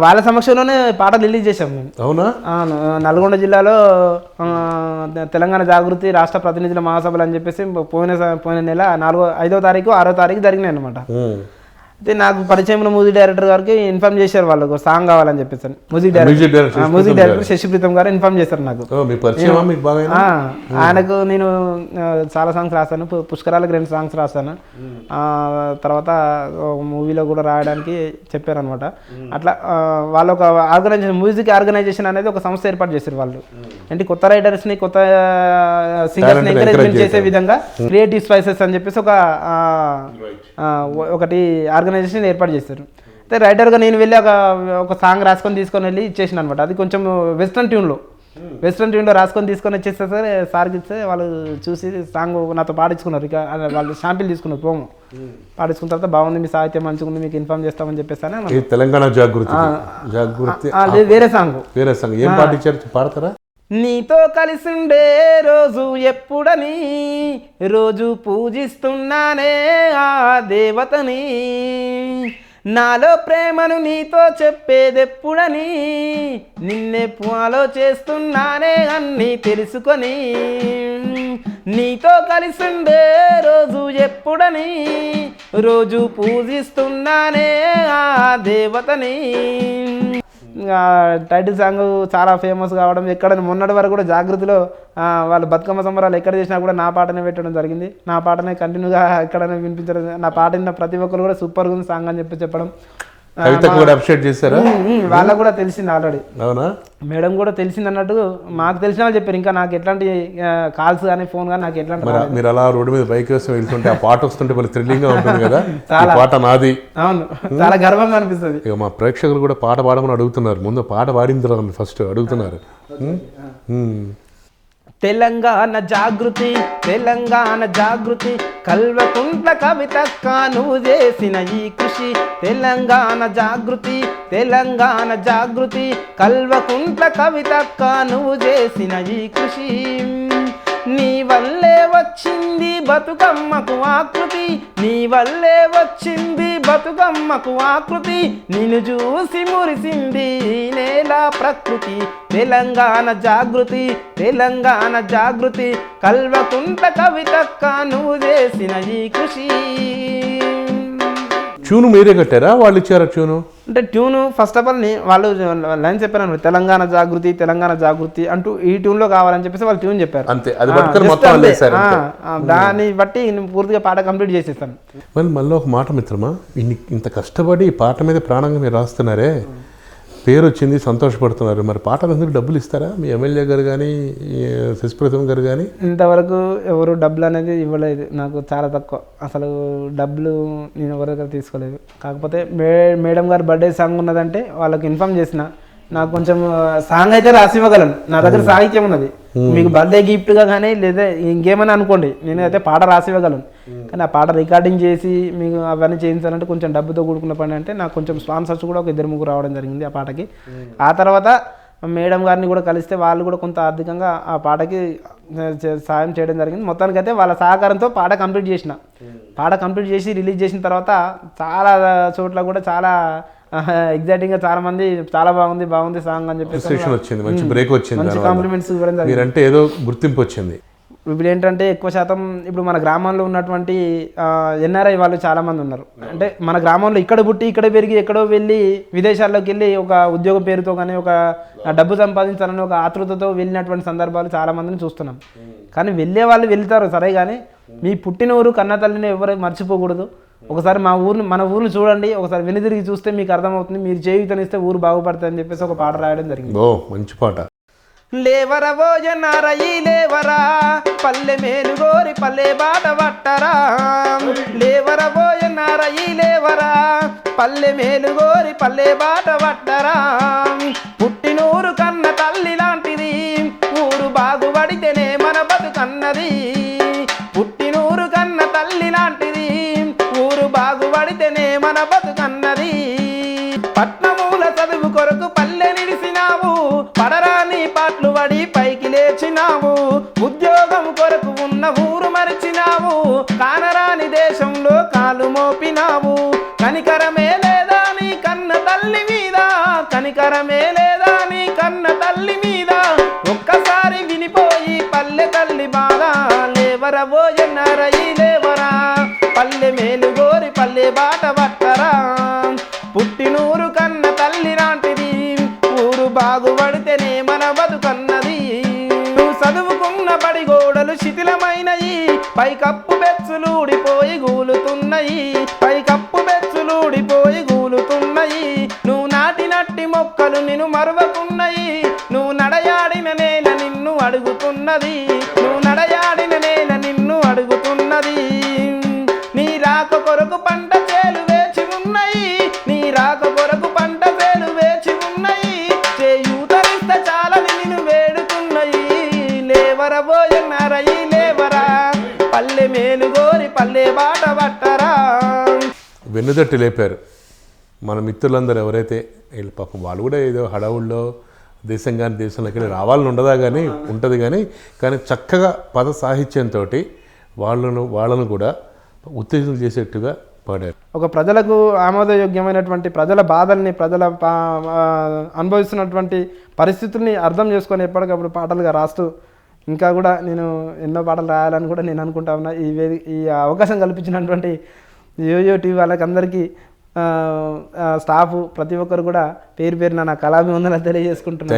Speaker 2: వాళ్ళ సమక్షంలోనే పాట రిలీజ్ చేశాం మేము.
Speaker 1: అవునా?
Speaker 2: నల్గొండ జిల్లాలో తెలంగాణ జాగృతి రాష్ట్ర ప్రతినిధుల మహాసభలు అని చెప్పేసి పోయిన నెల 5వ తారీఖు 6వ తారీఖు జరిగినాయి అనమాట. అయితే నాకు పరిచయం మ్యూజిక్ డైరెక్టర్ గారికి ఇన్ఫార్మ్ చేశారు, వాళ్ళకు సాంగ్ కావాలని చెప్పేసి. మ్యూజిక్ డైరెక్టర్ శశిప్రీతం గారు ఇన్ఫార్మ్ చేశారు నాకు. ఆయనకు నేను చాలా సాంగ్స్ రాశాను, పుష్కరాలకు 2 సాంగ్స్ రాశాను. తర్వాత మూవీలో కూడా రాయడానికి చెప్పారు అనమాట. అట్లా వాళ్ళు ఒక ఆర్గనైజేషన్, మ్యూజిక్ ఆర్గనైజేషన్ అనేది ఒక సంస్థ ఏర్పాటు చేశారు వాళ్ళు. అంటే కొత్త రైటర్స్ని కొత్త సింగర్స్ని ఎంకరేజ్మెంట్ చేసే విధంగా క్రియేటివ్ స్పైసెస్ అని చెప్పేసి ఒకటి ఆర్గనైజేషన్ ఏర్పాటు చేశారు. అయితే రైటర్గా నేను వెళ్ళి ఒక సాంగ్ రాసుకొని తీసుకొని వెళ్ళి ఇచ్చేసిన అనమాట. అది కొంచెం వెస్ట్రన్ ట్యూన్లో రాసుకొని తీసుకొని వచ్చేస్తే సరే సార్కి ఇస్తే వాళ్ళు చూసి సాంగ్ నాతో పాడించుకున్నారు. ఇక వాళ్ళు శాంపిల్ తీసుకున్నారు, ప్రోమో పాడించుకున్న తర్వాత బాగుంది, మీ సాహిత్యం మంచిగా ఉంది, మీకు ఇన్ఫార్మ్ చేస్తామని చెప్పేసి
Speaker 1: తెలంగాణ జాగృతి
Speaker 2: వేరే సాంగ్
Speaker 1: ఏం పాటించారు, పాడతారా?
Speaker 2: నీతో కలిసిండే రోజు ఎప్పుడని, రోజు పూజిస్తున్నానే ఆ దేవతని, నాలో ప్రేమను నీతో చెప్పేదెప్పుడని, నిన్నే ఫాలో చేస్తున్నానే అన్నీ తెలుసుకొని, నీతో కలిసిండే రోజు ఎప్పుడని, రోజు పూజిస్తున్నానే ఆ దేవతని. టైటిల్ సాంగ్ చాలా ఫేమస్ కావడం, ఎక్కడ మొన్నటి వరకు కూడా జాగృతిలో వాళ్ళు బతుకమ్మ సంబరాలు ఎక్కడ చేసినా కూడా నా పాటనే పెట్టడం జరిగింది. నా పాటనే కంటిన్యూగా ఎక్కడైనా వినిపించడం, నా పాట విన్న ప్రతి ఒక్కరు కూడా సూపర్గా ఉంది సాంగ్ అని చెప్పడం. వాళ్ళకు కూడా తెలిసింది ఆల్రెడీ.
Speaker 1: అవునా?
Speaker 2: మేడం కూడా తెలిసింది అన్నట్టు మాకు తెలిసిన వాళ్ళు చెప్పారు. ఇంకా నాకు ఎట్లాంటి కాల్స్ కానీ ఫోన్ కానీ నాకు ఎట్లాంటి.
Speaker 1: మీరు అలా రోడ్డు మీద బైక్ వేసి వెళ్తుంటే ఆ పాట వస్తుంటే మళ్ళీ థ్రిల్లింగ్ గా ఉంటుంది కదా, పాట నాది.
Speaker 2: అవును, చాలా గర్వంగా అనిపిస్తుంది.
Speaker 1: ఇక మా ప్రేక్షకులు కూడా పాట పాడమని అడుగుతున్నారు. ముందు పాట పాడిన తర్వాత ఫస్ట్ అడుగుతున్నారు.
Speaker 2: తెలంగాణ జాగృతి, తెలంగాణ జాగృతి, కల్వకుంట్ల కవితక్క నువ్వు చేసిన ఈ కృషి. తెలంగాణ జాగృతి, తెలంగాణ జాగృతి, కల్వకుంట్ల కవితక్క నువ్వు చేసిన ఈ కృషి. నీ వల్లే వచ్చింది బతుకమ్మకు ఆకృతి, నీ వల్లే వచ్చింది బతుకమ్మకు ఆకృతి, నిన్ను చూసి మురిసింది నేల ప్రకృతి. తెలంగాణ జాగృతి, తెలంగాణ జాగృతి, కల్వకుంట్ల కవితక్క నువ్వు చేసిన ఈ కృషి.
Speaker 1: ట్యూన్ మీరే కట్టారా, వాళ్ళు ఇచ్చారా ట్యూను?
Speaker 2: అంటే ట్యూను ఫస్ట్ ఆఫ్ ఆల్ వాళ్ళు లైన్ చెప్పారు, తెలంగాణ జాగృతి, తెలంగాణ జాగృతి అంటూ ఈ ట్యూన్లో కావాలని చెప్పేసి వాళ్ళు ట్యూన్ చెప్పారు. దాన్ని బట్టి పూర్తిగా పాట కంప్లీట్ చేసేస్తాను.
Speaker 1: మళ్ళీ ఒక మాట మిత్రమా, ఇంత కష్టపడి పాట మీద ప్రాణంగా మీరు రాస్తున్నారే, పేరు వచ్చింది, సంతోషపడుతున్నారు. మరి పాటలందరూ డబ్బులు ఇస్తారా? మీ ఎమ్మెల్యే గారు కానీ, శశిప్రసన్న గారు కానీ?
Speaker 2: ఇంతవరకు ఎవరు డబ్బులు అనేది ఇవ్వలేదు, నాకు చాలా తక్కువ. అసలు డబ్బులు నేను ఎవరి దగ్గర తీసుకోలేదు. కాకపోతే మేడం గారు బర్త్డే సాంగ్ ఉన్నదంటే వాళ్ళకి ఇన్ఫామ్ చేసిన, నాకు కొంచెం సాంగ్ అయితే రాసి ఇవ్వగలను, నా దగ్గర సాహిత్యం ఉన్నది. మీకు బర్త్డే గిఫ్ట్గా కానీ లేదా ఇంకేమైనా అనుకోండి, నేను అయితే పాట రాసి ఇవ్వగలను. కానీ ఆ పాట రికార్డింగ్ చేసి మీకు అవన్నీ చేయించాలంటే కొంచెం డబ్బుతో కూడుకున్న పని. అంటే నాకు కొంచెం స్పాన్సర్స్ కూడా ఒక 2-3 రావడం జరిగింది ఆ పాటకి. ఆ తర్వాత మేడం గారిని కూడా కలిస్తే వాళ్ళు కూడా కొంత ఆర్థికంగా ఆ పాటకి సాయం చేయడం జరిగింది. మొత్తానికైతే వాళ్ళ సహకారంతో పాట కంప్లీట్ చేసిన. పాట కంప్లీట్ చేసి రిలీజ్ చేసిన తర్వాత చాలా చోట్ల కూడా చాలా ఎగ్జైటింగ్గా చాలా మంది చాలా బాగుంది సాంగ్ అని చెప్పేసి
Speaker 1: వచ్చింది, మంచి బ్రేక్ వచ్చింది,
Speaker 2: మంచి కాంప్లిమెంట్స్ ఇవ్వడం జరిగింది.
Speaker 1: మీరంటే ఏదో గుర్తింపు వచ్చింది.
Speaker 2: ఇప్పుడు ఏంటంటే ఎక్కువ శాతం ఇప్పుడు మన గ్రామంలో ఉన్నటువంటి ఎన్ఆర్ఐ వాళ్ళు చాలామంది ఉన్నారు. అంటే మన గ్రామంలో ఇక్కడ పుట్టి ఇక్కడ పెరిగి ఎక్కడో వెళ్ళి విదేశాల్లోకి వెళ్ళి ఒక ఉద్యోగం పేరుతో కానీ ఒక డబ్బు సంపాదించాలని ఒక ఆతృతతో వెళ్ళినటువంటి సందర్భాలు చాలామందిని చూస్తున్నాం. కానీ వెళ్ళే వాళ్ళు వెళ్తారు సరే, కానీ మీ పుట్టిన ఊరు కన్న తల్లిని ఎవరు మర్చిపోకూడదు. ఒకసారి మన ఊరిని చూడండి, ఒకసారి వెనుదిరిగి చూస్తే మీకు అర్థమవుతుంది, మీరు చేయుతనిస్తే ఊరు బాగుపడుతుంది అని చెప్పేసి ఒక పాట రాయడం జరిగింది.
Speaker 1: మంచి పాట.
Speaker 2: లేవరా భోజనారయి లేవరా, పల్లె మేలుగోరి పల్లె బాట పట్టరా. లేవరా భోజనారయి లేవరా, పల్లె మేలుగోరి పల్లె బాట పట్టరా. పుట్టినూరు కన్న తల్లి లాంటిది, ఊరు బాగుపడితేనే మన బతుకన్నది. పుట్టినూరు కన్న తల్లి లాంటిది, ఊరు బాగుపడితేనే మన బతుకన్నది. పట్నమూల చదువు కొరకు పల్లె నిడిసినావు, పడరాని పాటలు పడి పైకి లేచినావు. ఉద్యోగం కొరకు ఉన్న ఊరు మరిచినావు, కానరాని దేశంలో కాలు మోపినావు. కనికరమే లేదా నీ కన్న తల్లి మీద, కనికరమే లేదా నీ కన్న తల్లి మీద. ఒక్కసారి వినిపోయి పల్లె తల్లి బాధ. లేవరా భోజనారయి లేవరా, పల్లె మేలుగోరి పల్లె బాట పట్టరా. పుట్టినూరు కన్న తల్లి లాంటిది, ఊరు బాగుపడితేనే మన బతుకన్నది. నువ్వు చదువుకున్న బడి గోడలు శిథిలమైనయి, పైకప్పు బెచ్చులూడిపోయి గూలుతున్నాయి. పైకప్పు బెచ్చులూడిపోయి గూలుతున్నాయి. నువ్వు నాటినట్టి మొక్కలు నిన్ను మరువకున్నాయి. నువ్వు నడయాడిన నేల నిన్ను అడుగుతున్నది. నువ్వు నడయాడిన నేల నిన్ను అడుగుతున్నది. నీ రాక కొరకు పంట చేలు వేచి ఉన్నాయి, నీ రాక కొరకు పంట చేలు వేచి ఉన్నాయి. చేయూతనిస్త చాలని నిన్ను వేడుతున్నాయి. లేవరా భోజనారయి లేవరా, పల్లె మేలుగోరి పల్లె బాట పట్టరా.
Speaker 1: వెన్నుదట్టి లేపారు మన మిత్రులందరూ ఎవరైతే వీళ్ళు. పాపం వాళ్ళు కూడా ఏదో హడావుల్లో దేశం కానీ దేశంలోకి వెళ్ళి రావాలని ఉండదా కానీ ఉంటుంది, కానీ చక్కగా పద సాహిత్యంతో వాళ్ళను కూడా ఉత్తేజం చేసేట్టుగా పాడారు.
Speaker 2: ఒక ప్రజలకు ఆమోదయోగ్యమైనటువంటి ప్రజల బాధల్ని, ప్రజల అనుభవిస్తున్నటువంటి పరిస్థితుల్ని అర్థం చేసుకొని ఎప్పటికప్పుడు పాటలుగా రాస్తూ ఇంకా కూడా నేను ఎన్నో పాటలు రాయాలని కూడా నేను అనుకుంటా ఉన్నా. ఈ అవకాశం కల్పించినటువంటి యోయో టీవీ వాళ్ళకందరికీ స్టాఫ్ ప్రతి ఒక్కరు కూడా పేరు పేరున నా కళాభివందనలు తెలియజేసుకుంటున్నాను.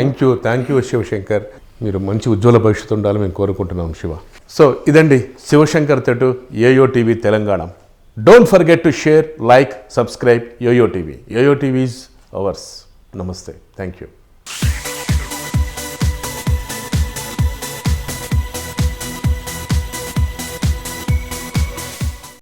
Speaker 1: Thank you Shivashankar. మీరు మంచి ఉజ్వల భవిష్యత్తు ఉండాలని మేము కోరుకుంటున్నాం శివ. సో ఇదండి శివశంకర్ తోటి YoYo TV Telangana. Don't forget to share, like, subscribe YoYo TV. YoYo TV is ours. నమస్తే. Thank you.